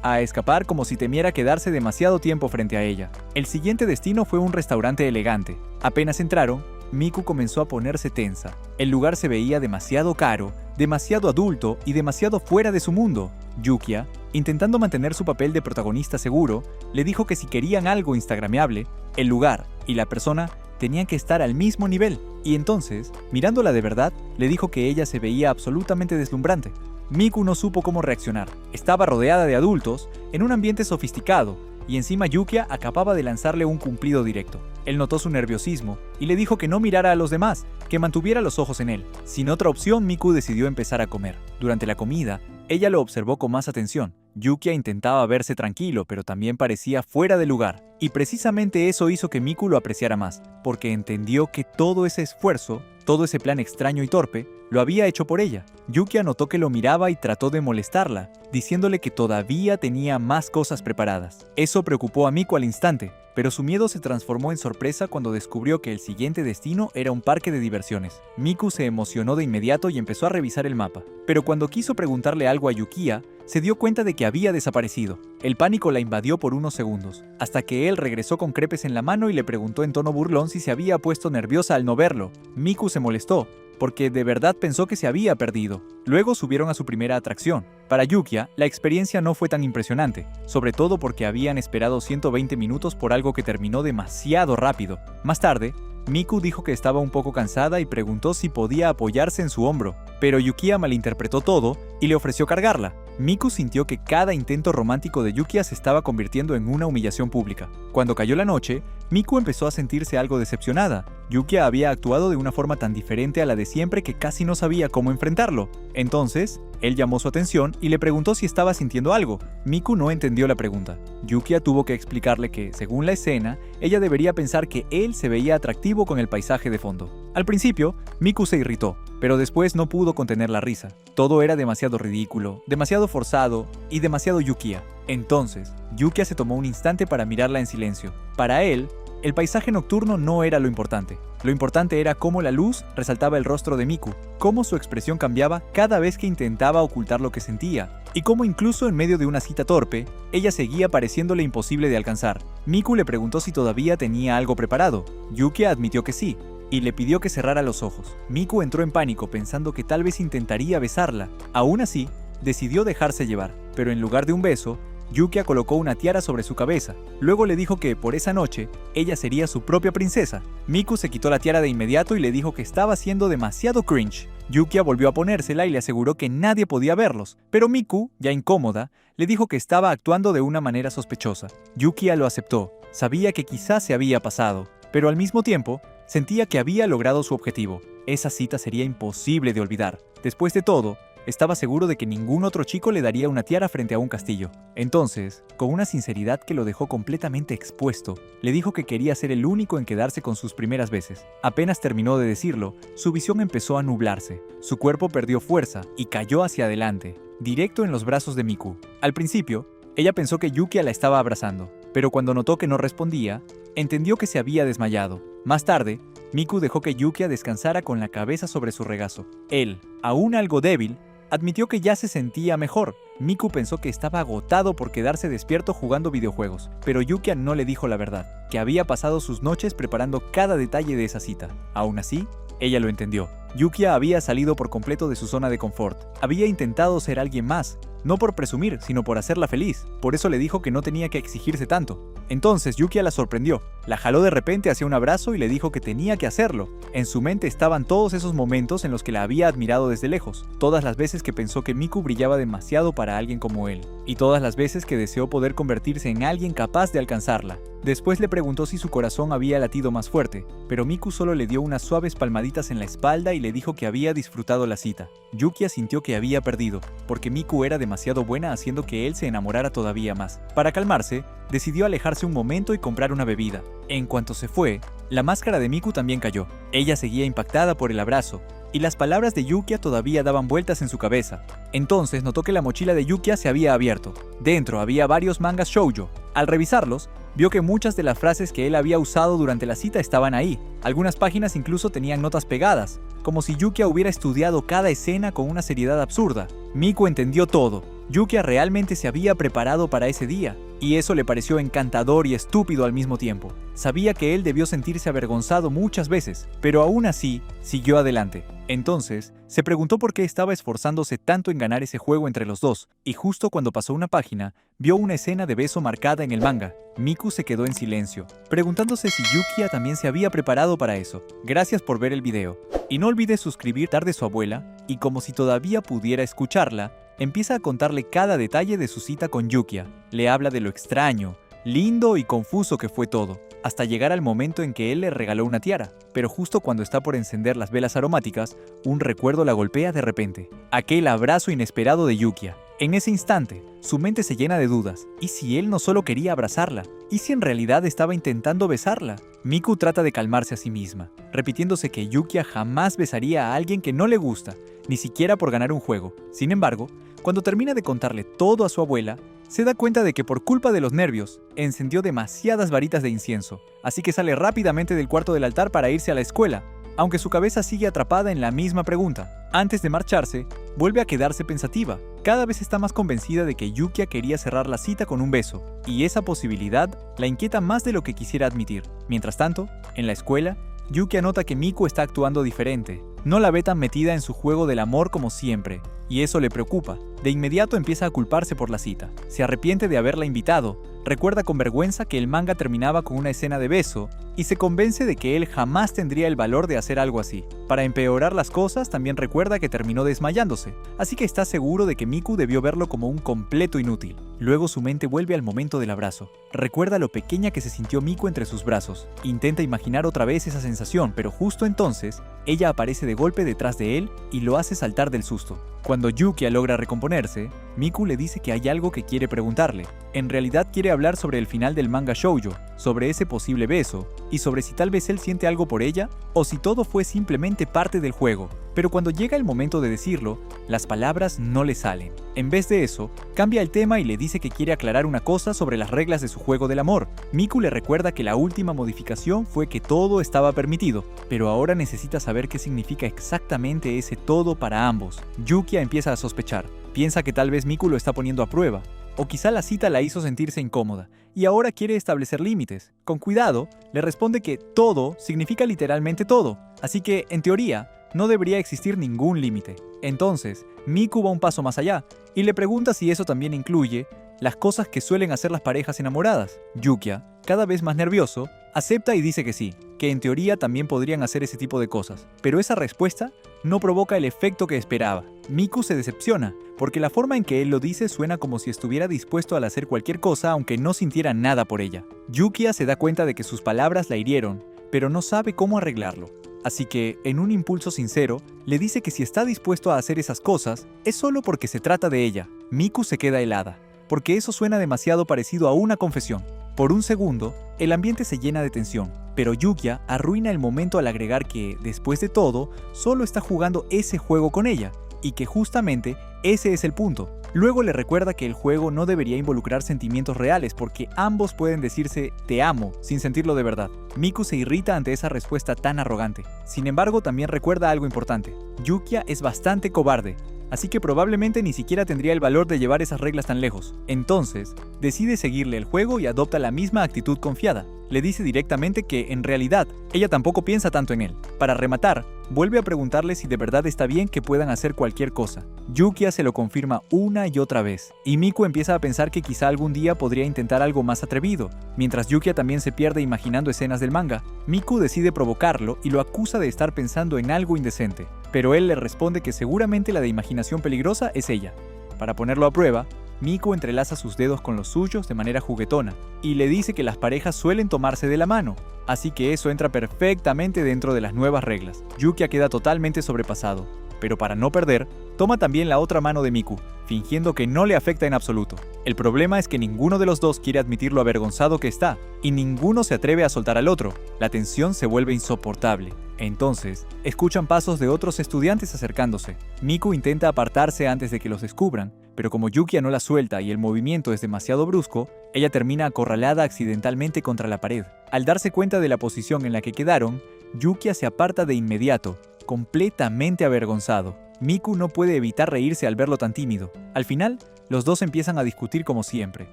a escapar como si temiera quedarse demasiado tiempo frente a ella. El siguiente destino fue un restaurante elegante. Apenas entraron, Miku comenzó a ponerse tensa. El lugar se veía demasiado caro, demasiado adulto y demasiado fuera de su mundo. Yukia, intentando mantener su papel de protagonista seguro, le dijo que si querían algo instagrameable, el lugar y la persona tenían que estar al mismo nivel. Y entonces, mirándola de verdad, le dijo que ella se veía absolutamente deslumbrante. Miku no supo cómo reaccionar. Estaba rodeada de adultos, en un ambiente sofisticado, y encima Yukia acababa de lanzarle un cumplido directo. Él notó su nerviosismo y le dijo que no mirara a los demás, que mantuviera los ojos en él. Sin otra opción, Miku decidió empezar a comer. Durante la comida, ella lo observó con más atención. Yukia intentaba verse tranquilo, pero también parecía fuera de lugar. Y precisamente eso hizo que Miku lo apreciara más, porque entendió que todo ese esfuerzo, todo ese plan extraño y torpe, lo había hecho por ella. Yukia notó que lo miraba y trató de molestarla, diciéndole que todavía tenía más cosas preparadas. Eso preocupó a Miku al instante, pero su miedo se transformó en sorpresa cuando descubrió que el siguiente destino era un parque de diversiones. Miku se emocionó de inmediato y empezó a revisar el mapa. Pero cuando quiso preguntarle algo a Yukia, se dio cuenta de que había desaparecido. El pánico la invadió por unos segundos, hasta que él regresó con crepes en la mano y le preguntó en tono burlón si se había puesto nerviosa al no verlo. Miku se molestó, porque de verdad pensó que se había perdido. Luego subieron a su primera atracción. Para Yukia, la experiencia no fue tan impresionante, sobre todo porque habían esperado 120 minutos por algo que terminó demasiado rápido. Más tarde, Miku dijo que estaba un poco cansada y preguntó si podía apoyarse en su hombro, pero Yukia malinterpretó todo y le ofreció cargarla. Miku sintió que cada intento romántico de Yukia se estaba convirtiendo en una humillación pública. Cuando cayó la noche, Miku empezó a sentirse algo decepcionada. Yukia había actuado de una forma tan diferente a la de siempre que casi no sabía cómo enfrentarlo. Entonces, él llamó su atención y le preguntó si estaba sintiendo algo. Miku no entendió la pregunta. Yukia tuvo que explicarle que, según la escena, ella debería pensar que él se veía atractivo con el paisaje de fondo. Al principio, Miku se irritó, pero después no pudo contener la risa. Todo era demasiado ridículo, demasiado forzado y demasiado Yukia. Entonces, Yukia se tomó un instante para mirarla en silencio. Para él, el paisaje nocturno no era lo importante. Lo importante era cómo la luz resaltaba el rostro de Miku, cómo su expresión cambiaba cada vez que intentaba ocultar lo que sentía, y cómo incluso en medio de una cita torpe, ella seguía pareciéndole imposible de alcanzar. Miku le preguntó si todavía tenía algo preparado. Yukia admitió que sí, y le pidió que cerrara los ojos. Miku entró en pánico pensando que tal vez intentaría besarla. Aún así, decidió dejarse llevar, pero en lugar de un beso, Yukia colocó una tiara sobre su cabeza. Luego le dijo que, por esa noche, ella sería su propia princesa. Miku se quitó la tiara de inmediato y le dijo que estaba siendo demasiado cringe. Yukia volvió a ponérsela y le aseguró que nadie podía verlos, pero Miku, ya incómoda, le dijo que estaba actuando de una manera sospechosa. Yukia lo aceptó. Sabía que quizás se había pasado, pero al mismo tiempo, sentía que había logrado su objetivo. Esa cita sería imposible de olvidar. Después de todo, estaba seguro de que ningún otro chico le daría una tiara frente a un castillo. Entonces, con una sinceridad que lo dejó completamente expuesto, le dijo que quería ser el único en quedarse con sus primeras veces. Apenas terminó de decirlo, su visión empezó a nublarse. Su cuerpo perdió fuerza y cayó hacia adelante, directo en los brazos de Miku. Al principio, ella pensó que Yukia la estaba abrazando, pero cuando notó que no respondía, entendió que se había desmayado. Más tarde, Miku dejó que Yukia descansara con la cabeza sobre su regazo. Él, aún algo débil, admitió que ya se sentía mejor. Miku pensó que estaba agotado por quedarse despierto jugando videojuegos, pero Yukia no le dijo la verdad, que había pasado sus noches preparando cada detalle de esa cita. Aún así, ella lo entendió. Yukia había salido por completo de su zona de confort. Había intentado ser alguien más, no por presumir, sino por hacerla feliz. Por eso le dijo que no tenía que exigirse tanto. Entonces Yukia la sorprendió. La jaló de repente hacia un abrazo y le dijo que tenía que hacerlo. En su mente estaban todos esos momentos en los que la había admirado desde lejos, todas las veces que pensó que Miku brillaba demasiado para alguien como él, y todas las veces que deseó poder convertirse en alguien capaz de alcanzarla. Después le preguntó si su corazón había latido más fuerte, pero Miku solo le dio unas suaves palmaditas en la espalda y le dijo que había disfrutado la cita. Yukia sintió que había perdido, porque Miku era demasiado buena haciendo que él se enamorara todavía más. Para calmarse, decidió alejarse un momento y comprar una bebida. En cuanto se fue, la máscara de Miku también cayó. Ella seguía impactada por el abrazo, y las palabras de Yukia todavía daban vueltas en su cabeza. Entonces notó que la mochila de Yukia se había abierto. Dentro había varios mangas shoujo. Al revisarlos, vio que muchas de las frases que él había usado durante la cita estaban ahí. Algunas páginas incluso tenían notas pegadas, como si Yukia hubiera estudiado cada escena con una seriedad absurda. Miku entendió todo. Yukia realmente se había preparado para ese día, y eso le pareció encantador y estúpido al mismo tiempo. Sabía que él debió sentirse avergonzado muchas veces, pero aún así, siguió adelante. Entonces, se preguntó por qué estaba esforzándose tanto en ganar ese juego entre los dos, y justo cuando pasó una página, vio una escena de beso marcada en el manga. Miku se quedó en silencio, preguntándose si Yukia también se había preparado para eso. Gracias por ver el video. Y no olvides suscribir tarde su abuela, y como si todavía pudiera escucharla, empieza a contarle cada detalle de su cita con Yukia. Le habla de lo extraño, lindo y confuso que fue todo, hasta llegar al momento en que él le regaló una tiara. Pero justo cuando está por encender las velas aromáticas, un recuerdo la golpea de repente. Aquel abrazo inesperado de Yukia. En ese instante, su mente se llena de dudas. ¿Y si él no solo quería abrazarla? ¿Y si en realidad estaba intentando besarla? Miku trata de calmarse a sí misma, repitiéndose que Yukia jamás besaría a alguien que no le gusta, ni siquiera por ganar un juego. Sin embargo, cuando termina de contarle todo a su abuela, se da cuenta de que por culpa de los nervios, encendió demasiadas varitas de incienso, así que sale rápidamente del cuarto del altar para irse a la escuela, aunque su cabeza sigue atrapada en la misma pregunta. Antes de marcharse, vuelve a quedarse pensativa. Cada vez está más convencida de que Yukia quería cerrar la cita con un beso, y esa posibilidad la inquieta más de lo que quisiera admitir. Mientras tanto, en la escuela, Yukia nota que Miku está actuando diferente. No la ve tan metida en su juego del amor como siempre, y eso le preocupa. De inmediato empieza a culparse por la cita. Se arrepiente de haberla invitado, recuerda con vergüenza que el manga terminaba con una escena de beso, y se convence de que él jamás tendría el valor de hacer algo así. Para empeorar las cosas, también recuerda que terminó desmayándose, así que está seguro de que Miku debió verlo como un completo inútil. Luego su mente vuelve al momento del abrazo. Recuerda lo pequeña que se sintió Miku entre sus brazos. Intenta imaginar otra vez esa sensación, pero justo entonces, ella aparece de golpe detrás de él y lo hace saltar del susto. Cuando Yukia logra recomponerse, Miku le dice que hay algo que quiere preguntarle. En realidad quiere hablar sobre el final del manga shoujo, sobre ese posible beso, y sobre si tal vez él siente algo por ella, o si todo fue simplemente parte del juego. Pero cuando llega el momento de decirlo, las palabras no le salen. En vez de eso, cambia el tema y le dice que quiere aclarar una cosa sobre las reglas de su juego del amor. Miku le recuerda que la última modificación fue que todo estaba permitido, pero ahora necesita saber qué significa exactamente ese todo para ambos. Yukia empieza a sospechar. Piensa que tal vez Miku lo está poniendo a prueba, o quizá la cita la hizo sentirse incómoda, y ahora quiere establecer límites. Con cuidado, le responde que todo significa literalmente todo, así que, en teoría, no debería existir ningún límite. Entonces, Miku va un paso más allá, y le pregunta si eso también incluye las cosas que suelen hacer las parejas enamoradas. Yukia, cada vez más nervioso, acepta y dice que sí, que en teoría también podrían hacer ese tipo de cosas, pero esa respuesta no provoca el efecto que esperaba. Miku se decepciona, porque la forma en que él lo dice suena como si estuviera dispuesto a hacer cualquier cosa aunque no sintiera nada por ella. Yukia se da cuenta de que sus palabras la hirieron, pero no sabe cómo arreglarlo. Así que, en un impulso sincero, le dice que si está dispuesto a hacer esas cosas, es solo porque se trata de ella. Miku se queda helada, porque eso suena demasiado parecido a una confesión. Por un segundo, el ambiente se llena de tensión, pero Yukia arruina el momento al agregar que, después de todo, solo está jugando ese juego con ella, y que justamente ese es el punto. Luego le recuerda que el juego no debería involucrar sentimientos reales porque ambos pueden decirse "te amo" sin sentirlo de verdad. Miku se irrita ante esa respuesta tan arrogante. Sin embargo, también recuerda algo importante. Yukia es bastante cobarde, así que probablemente ni siquiera tendría el valor de llevar esas reglas tan lejos. Entonces, decide seguirle el juego y adopta la misma actitud confiada. Le dice directamente que, en realidad, ella tampoco piensa tanto en él. Para rematar, vuelve a preguntarle si de verdad está bien que puedan hacer cualquier cosa. Yukia se lo confirma una y otra vez, y Miku empieza a pensar que quizá algún día podría intentar algo más atrevido. Mientras Yukia también se pierde imaginando escenas del manga, Miku decide provocarlo y lo acusa de estar pensando en algo indecente, pero él le responde que seguramente la de imaginación peligrosa es ella. Para ponerlo a prueba, Miku entrelaza sus dedos con los suyos de manera juguetona y le dice que las parejas suelen tomarse de la mano, así que eso entra perfectamente dentro de las nuevas reglas. Yukia queda totalmente sobrepasado, pero para no perder, toma también la otra mano de Miku, fingiendo que no le afecta en absoluto. El problema es que ninguno de los dos quiere admitir lo avergonzado que está, y ninguno se atreve a soltar al otro. La tensión se vuelve insoportable. Entonces, escuchan pasos de otros estudiantes acercándose. Miku intenta apartarse antes de que los descubran, pero como Yukia no la suelta y el movimiento es demasiado brusco, ella termina acorralada accidentalmente contra la pared. Al darse cuenta de la posición en la que quedaron, Yukia se aparta de inmediato, completamente avergonzado. Miku no puede evitar reírse al verlo tan tímido. Al final, los dos empiezan a discutir como siempre,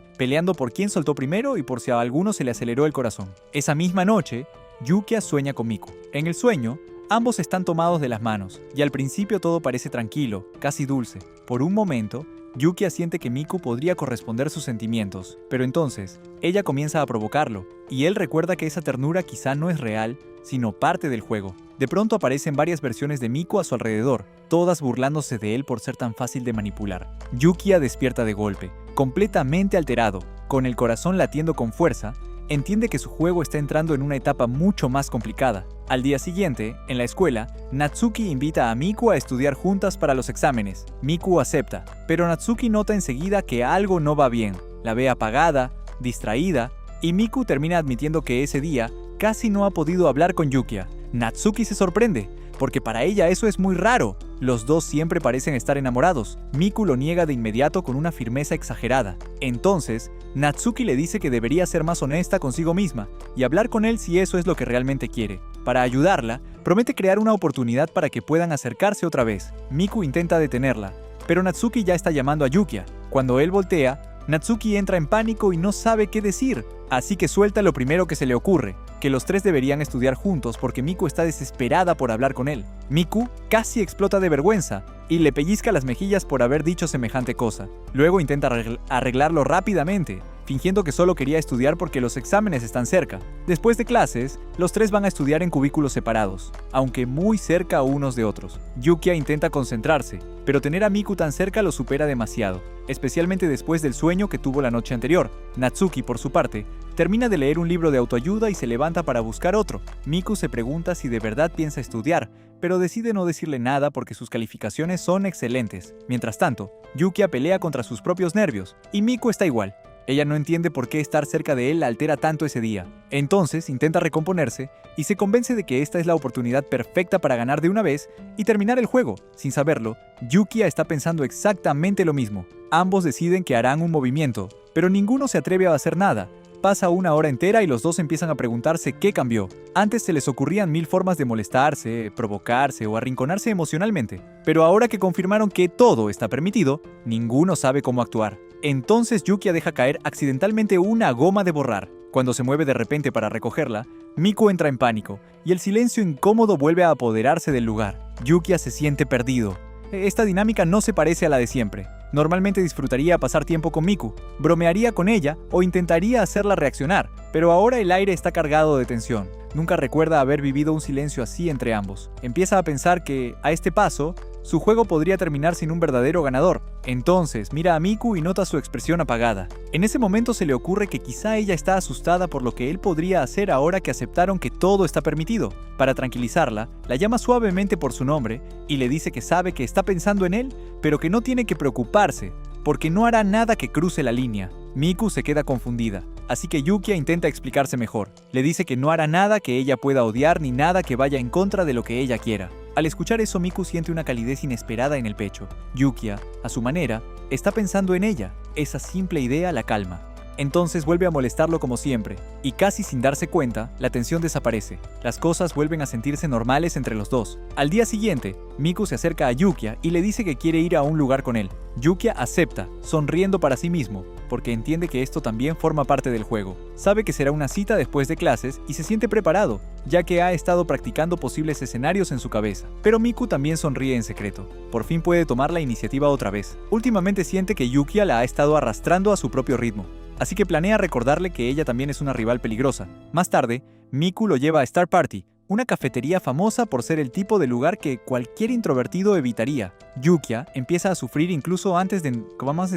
peleando por quién soltó primero y por si a alguno se le aceleró el corazón. Esa misma noche, Yukia sueña con Miku. En el sueño, ambos están tomados de las manos, y al principio todo parece tranquilo, casi dulce. Por un momento, Yukia siente que Miku podría corresponder sus sentimientos, pero entonces, ella comienza a provocarlo, y él recuerda que esa ternura quizá no es real, sino parte del juego. De pronto aparecen varias versiones de Miku a su alrededor, todas burlándose de él por ser tan fácil de manipular. Yukia despierta de golpe, completamente alterado, con el corazón latiendo con fuerza. Entiende que su juego está entrando en una etapa mucho más complicada. Al día siguiente, en la escuela, Natsuki invita a Miku a estudiar juntas para los exámenes. Miku acepta, pero Natsuki nota enseguida que algo no va bien. La ve apagada, distraída, y Miku termina admitiendo que ese día casi no ha podido hablar con Yukia. Natsuki se sorprende, porque para ella eso es muy raro. Los dos siempre parecen estar enamorados. Miku lo niega de inmediato con una firmeza exagerada. Entonces, Natsuki le dice que debería ser más honesta consigo misma y hablar con él si eso es lo que realmente quiere. Para ayudarla, promete crear una oportunidad para que puedan acercarse otra vez. Miku intenta detenerla, pero Natsuki ya está llamando a Yukia. Cuando él voltea, Natsuki entra en pánico y no sabe qué decir, así que suelta lo primero que se le ocurre, que los tres deberían estudiar juntos porque Miku está desesperada por hablar con él. Miku casi explota de vergüenza y le pellizca las mejillas por haber dicho semejante cosa. Luego intenta arreglarlo rápidamente, fingiendo que solo quería estudiar porque los exámenes están cerca. Después de clases, los tres van a estudiar en cubículos separados, aunque muy cerca unos de otros. Yukia intenta concentrarse, pero tener a Miku tan cerca lo supera demasiado, especialmente después del sueño que tuvo la noche anterior. Natsuki, por su parte, termina de leer un libro de autoayuda y se levanta para buscar otro. Miku se pregunta si de verdad piensa estudiar, pero decide no decirle nada porque sus calificaciones son excelentes. Mientras tanto, Yukia pelea contra sus propios nervios, y Miku está igual. Ella no entiende por qué estar cerca de él la altera tanto ese día. Entonces intenta recomponerse y se convence de que esta es la oportunidad perfecta para ganar de una vez y terminar el juego. Sin saberlo, Yukia está pensando exactamente lo mismo. Ambos deciden que harán un movimiento, pero ninguno se atreve a hacer nada. Pasa una hora entera y los dos empiezan a preguntarse qué cambió. Antes se les ocurrían 1000 formas de molestarse, provocarse o arrinconarse emocionalmente, pero ahora que confirmaron que todo está permitido, ninguno sabe cómo actuar. Entonces Yukia deja caer accidentalmente una goma de borrar. Cuando se mueve de repente para recogerla, Miku entra en pánico y el silencio incómodo vuelve a apoderarse del lugar. Yukia se siente perdido. Esta dinámica no se parece a la de siempre. Normalmente disfrutaría pasar tiempo con Miku, bromearía con ella o intentaría hacerla reaccionar, pero ahora el aire está cargado de tensión. Nunca recuerda haber vivido un silencio así entre ambos. Empieza a pensar que, a este paso, su juego podría terminar sin un verdadero ganador. Entonces, mira a Miku y nota su expresión apagada. En ese momento se le ocurre que quizá ella está asustada por lo que él podría hacer ahora que aceptaron que todo está permitido. Para tranquilizarla, la llama suavemente por su nombre y le dice que sabe que está pensando en él, pero que no tiene que preocuparse, porque no hará nada que cruce la línea. Miku se queda confundida, así que Yukia intenta explicarse mejor. Le dice que no hará nada que ella pueda odiar ni nada que vaya en contra de lo que ella quiera. Al escuchar eso, Miku siente una calidez inesperada en el pecho. Yukia, a su manera, está pensando en ella. Esa simple idea la calma. Entonces vuelve a molestarlo como siempre, y casi sin darse cuenta, la tensión desaparece. Las cosas vuelven a sentirse normales entre los dos. Al día siguiente, Miku se acerca a Yukia y le dice que quiere ir a un lugar con él. Yukia acepta, sonriendo para sí mismo, porque entiende que esto también forma parte del juego. Sabe que será una cita después de clases y se siente preparado, ya que ha estado practicando posibles escenarios en su cabeza. Pero Miku también sonríe en secreto. Por fin puede tomar la iniciativa otra vez. Últimamente siente que Yukia la ha estado arrastrando a su propio ritmo, así que planea recordarle que ella también es una rival peligrosa. Más tarde, Miku lo lleva a Star Party, una cafetería famosa por ser el tipo de lugar que cualquier introvertido evitaría. Yukia empieza a sufrir incluso antes de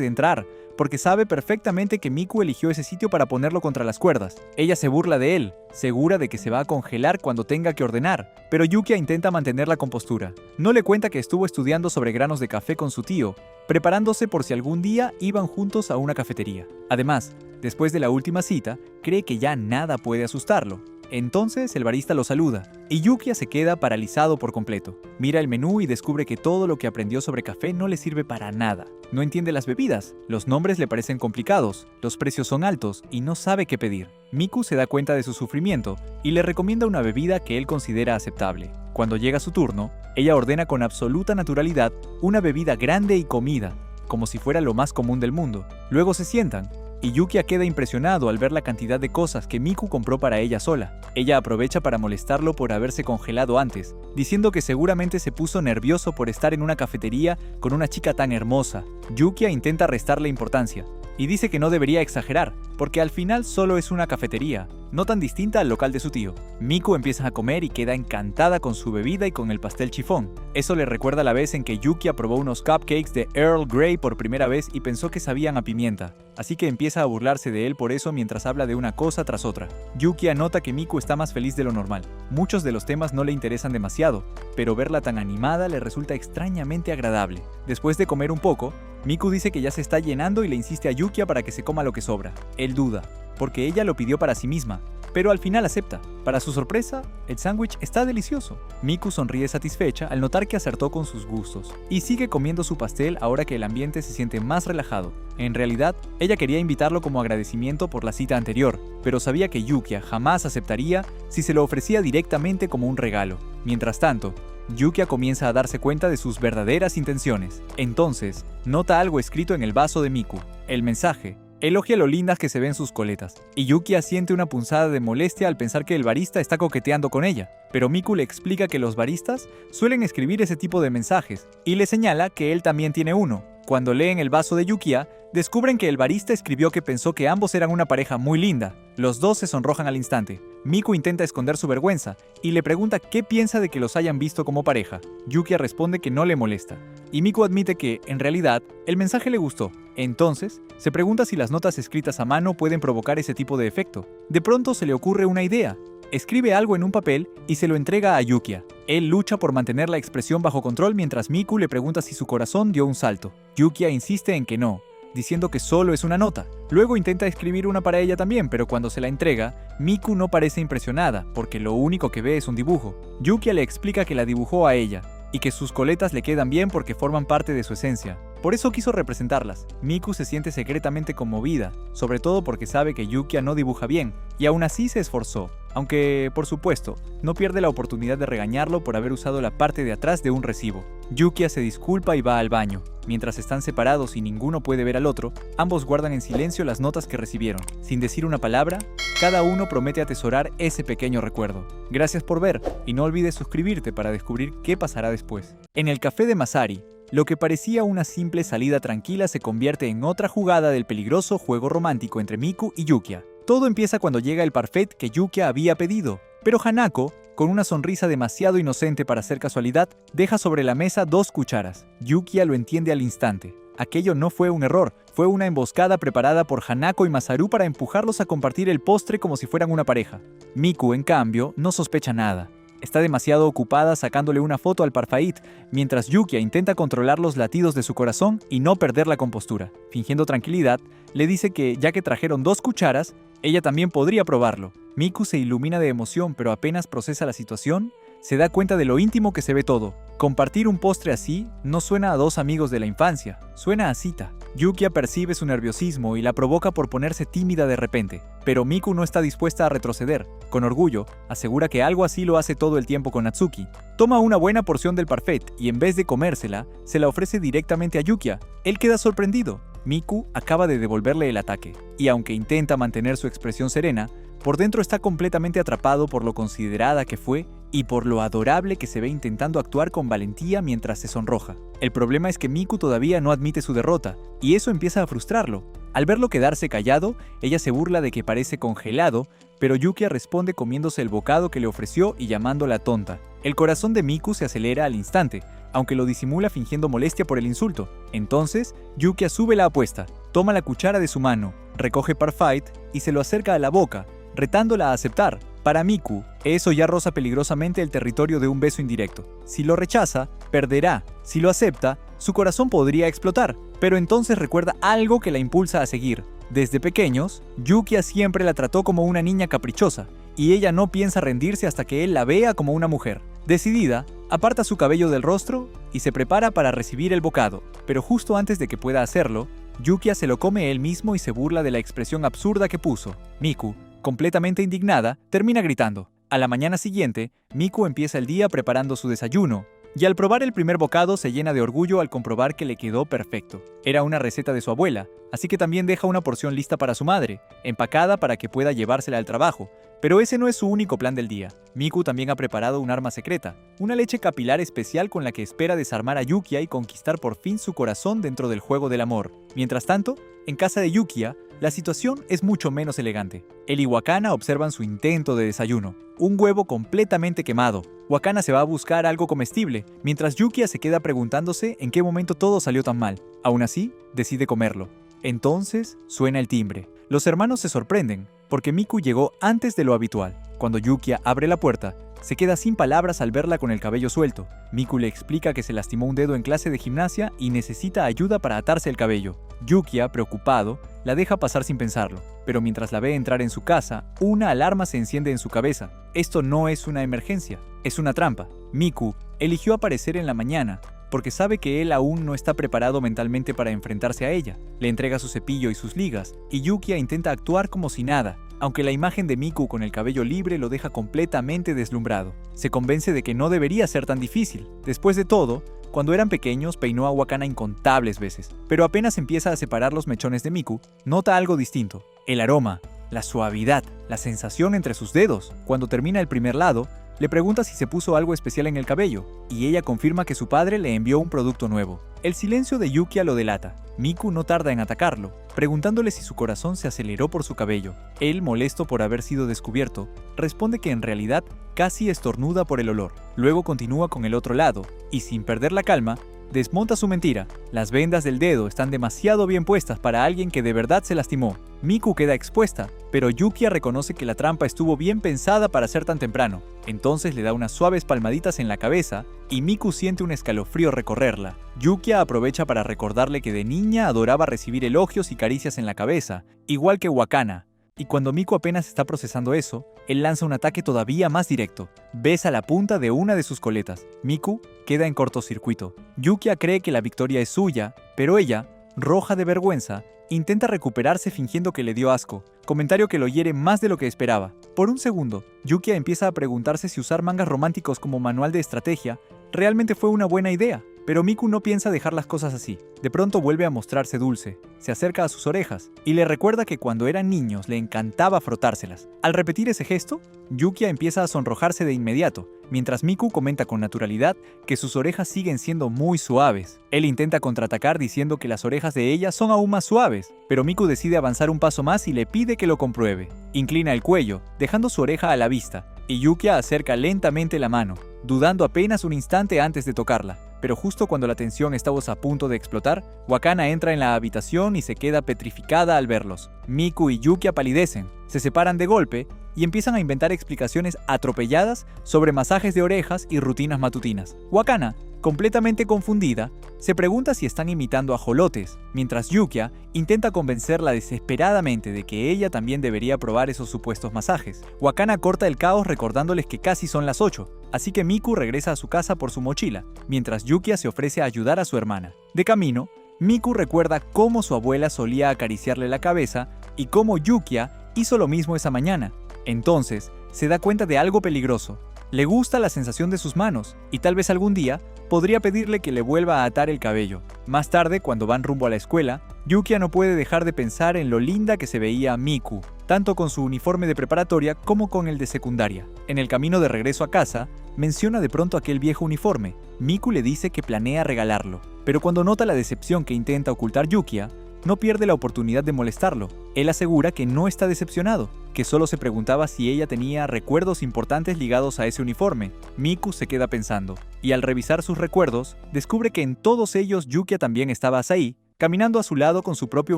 entrar, porque sabe perfectamente que Miku eligió ese sitio para ponerlo contra las cuerdas. Ella se burla de él, segura de que se va a congelar cuando tenga que ordenar, pero Yukia intenta mantener la compostura. No le cuenta que estuvo estudiando sobre granos de café con su tío, preparándose por si algún día iban juntos a una cafetería. Además, después de la última cita, cree que ya nada puede asustarlo. Entonces el barista lo saluda, y Yukia se queda paralizado por completo. Mira el menú y descubre que todo lo que aprendió sobre café no le sirve para nada. No entiende las bebidas, los nombres le parecen complicados, los precios son altos y no sabe qué pedir. Miku se da cuenta de su sufrimiento y le recomienda una bebida que él considera aceptable. Cuando llega su turno, ella ordena con absoluta naturalidad una bebida grande y comida, como si fuera lo más común del mundo. Luego se sientan, y Yukia queda impresionado al ver la cantidad de cosas que Miku compró para ella sola. Ella aprovecha para molestarlo por haberse congelado antes, diciendo que seguramente se puso nervioso por estar en una cafetería con una chica tan hermosa. Yukia intenta restarle importancia, y dice que no debería exagerar, porque al final solo es una cafetería, no tan distinta al local de su tío. Miku empieza a comer y queda encantada con su bebida y con el pastel chifón. Eso le recuerda la vez en que Yukia probó unos cupcakes de Earl Grey por primera vez y pensó que sabían a pimienta, así que empieza a burlarse de él por eso mientras habla de una cosa tras otra. Yukia nota que Miku está más feliz de lo normal. Muchos de los temas no le interesan demasiado, pero verla tan animada le resulta extrañamente agradable. Después de comer un poco, Miku dice que ya se está llenando y le insiste a Yukia para que se coma lo que sobra. Él duda, porque ella lo pidió para sí misma, pero al final acepta. Para su sorpresa, el sándwich está delicioso. Miku sonríe satisfecha al notar que acertó con sus gustos, y sigue comiendo su pastel ahora que el ambiente se siente más relajado. En realidad, ella quería invitarlo como agradecimiento por la cita anterior, pero sabía que Yukia jamás aceptaría si se lo ofrecía directamente como un regalo. Mientras tanto, Yukia comienza a darse cuenta de sus verdaderas intenciones. Entonces, nota algo escrito en el vaso de Miku. El mensaje elogia lo lindas que se ven sus coletas, y Yukia siente una punzada de molestia al pensar que el barista está coqueteando con ella. Pero Miku le explica que los baristas suelen escribir ese tipo de mensajes, y le señala que él también tiene uno. Cuando leen el vaso de Yukia, descubren que el barista escribió que pensó que ambos eran una pareja muy linda. Los dos se sonrojan al instante. Miku intenta esconder su vergüenza y le pregunta qué piensa de que los hayan visto como pareja. Yukia responde que no le molesta, y Miku admite que, en realidad, el mensaje le gustó. Entonces, se pregunta si las notas escritas a mano pueden provocar ese tipo de efecto. De pronto se le ocurre una idea. Escribe algo en un papel y se lo entrega a Yukia. Él lucha por mantener la expresión bajo control mientras Miku le pregunta si su corazón dio un salto. Yukia insiste en que no, diciendo que solo es una nota. Luego intenta escribir una para ella también, pero cuando se la entrega, Miku no parece impresionada, porque lo único que ve es un dibujo. Yukia le explica que la dibujó a ella, y que sus coletas le quedan bien porque forman parte de su esencia. Por eso quiso representarlas. Miku se siente secretamente conmovida, sobre todo porque sabe que Yukia no dibuja bien, y aún así se esforzó. Aunque, por supuesto, no pierde la oportunidad de regañarlo por haber usado la parte de atrás de un recibo. Yukia se disculpa y va al baño. Mientras están separados y ninguno puede ver al otro, ambos guardan en silencio las notas que recibieron. Sin decir una palabra, cada uno promete atesorar ese pequeño recuerdo. Gracias por ver, y no olvides suscribirte para descubrir qué pasará después. En el café de Masari, lo que parecía una simple salida tranquila se convierte en otra jugada del peligroso juego romántico entre Miku y Yukia. Todo empieza cuando llega el parfait que Yukia había pedido, pero Hanako Con una sonrisa demasiado inocente para ser casualidad, deja sobre la mesa 2 cucharas. Yukia lo entiende al instante. Aquello no fue un error, fue una emboscada preparada por Hanako y Masaru para empujarlos a compartir el postre como si fueran una pareja. Miku, en cambio, no sospecha nada. Está demasiado ocupada sacándole una foto al Parfait, mientras Yukia intenta controlar los latidos de su corazón y no perder la compostura. Fingiendo tranquilidad, le dice que, ya que trajeron 2 cucharas, ella también podría probarlo. Miku se ilumina de emoción, pero apenas procesa la situación, se da cuenta de lo íntimo que se ve todo. Compartir un postre así no suena a 2 amigos de la infancia, suena a cita. Yukia percibe su nerviosismo y la provoca por ponerse tímida de repente, pero Miku no está dispuesta a retroceder. Con orgullo, asegura que algo así lo hace todo el tiempo con Natsuki. Toma una buena porción del parfait y en vez de comérsela, se la ofrece directamente a Yukia. Él queda sorprendido. Miku acaba de devolverle el ataque, y aunque intenta mantener su expresión serena, por dentro está completamente atrapado por lo considerada que fue y por lo adorable que se ve intentando actuar con valentía mientras se sonroja. El problema es que Miku todavía no admite su derrota, y eso empieza a frustrarlo. Al verlo quedarse callado, ella se burla de que parece congelado, pero Yukia responde comiéndose el bocado que le ofreció y llamándola tonta. El corazón de Miku se acelera al instante, aunque lo disimula fingiendo molestia por el insulto. Entonces, Yukia sube la apuesta, toma la cuchara de su mano, recoge Parfait y se lo acerca a la boca, retándola a aceptar. Para Miku, eso ya roza peligrosamente el territorio de un beso indirecto. Si lo rechaza, perderá. Si lo acepta, su corazón podría explotar, pero entonces recuerda algo que la impulsa a seguir. Desde pequeños, Yukia siempre la trató como una niña caprichosa, y ella no piensa rendirse hasta que él la vea como una mujer. Decidida, aparta su cabello del rostro y se prepara para recibir el bocado, pero justo antes de que pueda hacerlo, Yukia se lo come él mismo y se burla de la expresión absurda que puso. Miku, completamente indignada, termina gritando. A la mañana siguiente, Miku empieza el día preparando su desayuno, y al probar el primer bocado se llena de orgullo al comprobar que le quedó perfecto. Era una receta de su abuela, así que también deja una porción lista para su madre, empacada para que pueda llevársela al trabajo. Pero ese no es su único plan del día. Miku también ha preparado un arma secreta, una leche capilar especial con la que espera desarmar a Yukia y conquistar por fin su corazón dentro del juego del amor. Mientras tanto, en casa de Yukia, la situación es mucho menos elegante. Él y Wakana observan su intento de desayuno, un huevo completamente quemado. Wakana se va a buscar algo comestible, mientras Yukia se queda preguntándose en qué momento todo salió tan mal. Aún así, decide comerlo. Entonces, suena el timbre. Los hermanos se sorprenden, porque Miku llegó antes de lo habitual. Cuando Yukia abre la puerta, se queda sin palabras al verla con el cabello suelto. Miku le explica que se lastimó un dedo en clase de gimnasia y necesita ayuda para atarse el cabello. Yukia, preocupado, la deja pasar sin pensarlo, pero mientras la ve entrar en su casa, una alarma se enciende en su cabeza. Esto no es una emergencia, es una trampa. Miku eligió aparecer en la mañana, porque sabe que él aún no está preparado mentalmente para enfrentarse a ella. Le entrega su cepillo y sus ligas, y Yukia intenta actuar como si nada, aunque la imagen de Miku con el cabello libre lo deja completamente deslumbrado. Se convence de que no debería ser tan difícil. Después de todo, cuando eran pequeños peinó a Wakana incontables veces, pero apenas empieza a separar los mechones de Miku, nota algo distinto. El aroma, la suavidad, la sensación entre sus dedos. Cuando termina el primer lado, le pregunta si se puso algo especial en el cabello, y ella confirma que su padre le envió un producto nuevo. El silencio de Yukia lo delata. Miku no tarda en atacarlo, preguntándole si su corazón se aceleró por su cabello. Él, molesto por haber sido descubierto, responde que en realidad casi estornuda por el olor. Luego continúa con el otro lado, y sin perder la calma, desmonta su mentira. Las vendas del dedo están demasiado bien puestas para alguien que de verdad se lastimó. Miku queda expuesta, pero Yukia reconoce que la trampa estuvo bien pensada para ser tan temprano. Entonces le da unas suaves palmaditas en la cabeza y Miku siente un escalofrío recorrerla. Yukia aprovecha para recordarle que de niña adoraba recibir elogios y caricias en la cabeza, igual que Wakana. Y cuando Miku apenas está procesando eso, él lanza un ataque todavía más directo. Besa la punta de una de sus coletas. Miku queda en cortocircuito. Yukia cree que la victoria es suya, pero ella, roja de vergüenza, intenta recuperarse fingiendo que le dio asco, comentario que lo hiere más de lo que esperaba. Por un segundo, Yukia empieza a preguntarse si usar mangas románticos como manual de estrategia realmente fue una buena idea. Pero Miku no piensa dejar las cosas así. De pronto vuelve a mostrarse dulce, se acerca a sus orejas y le recuerda que cuando eran niños le encantaba frotárselas. Al repetir ese gesto, Yukia empieza a sonrojarse de inmediato, mientras Miku comenta con naturalidad que sus orejas siguen siendo muy suaves. Él intenta contraatacar diciendo que las orejas de ella son aún más suaves, pero Miku decide avanzar un paso más y le pide que lo compruebe. Inclina el cuello, dejando su oreja a la vista, y Yukia acerca lentamente la mano, dudando apenas un instante antes de tocarla. Pero justo cuando la tensión estaba a punto de explotar, Wakana entra en la habitación y se queda petrificada al verlos. Miku y Yukia palidecen, se separan de golpe y empiezan a inventar explicaciones atropelladas sobre masajes de orejas y rutinas matutinas. Wakana, completamente confundida, se pregunta si están imitando ajolotes, mientras Yukia intenta convencerla desesperadamente de que ella también debería probar esos supuestos masajes. Wakana corta el caos recordándoles que casi son las 8, así que Miku regresa a su casa por su mochila, mientras Yukia se ofrece a ayudar a su hermana. De camino, Miku recuerda cómo su abuela solía acariciarle la cabeza y cómo Yukia hizo lo mismo esa mañana. Entonces, se da cuenta de algo peligroso. Le gusta la sensación de sus manos y tal vez algún día podría pedirle que le vuelva a atar el cabello. Más tarde, cuando van rumbo a la escuela, Yukia no puede dejar de pensar en lo linda que se veía Miku, tanto con su uniforme de preparatoria como con el de secundaria. En el camino de regreso a casa, menciona de pronto aquel viejo uniforme. Miku le dice que planea regalarlo, pero cuando nota la decepción que intenta ocultar Yukia, no pierde la oportunidad de molestarlo. Él asegura que no está decepcionado, que solo se preguntaba si ella tenía recuerdos importantes ligados a ese uniforme. Miku se queda pensando, y al revisar sus recuerdos, descubre que en todos ellos Yukia también estaba ahí, caminando a su lado con su propio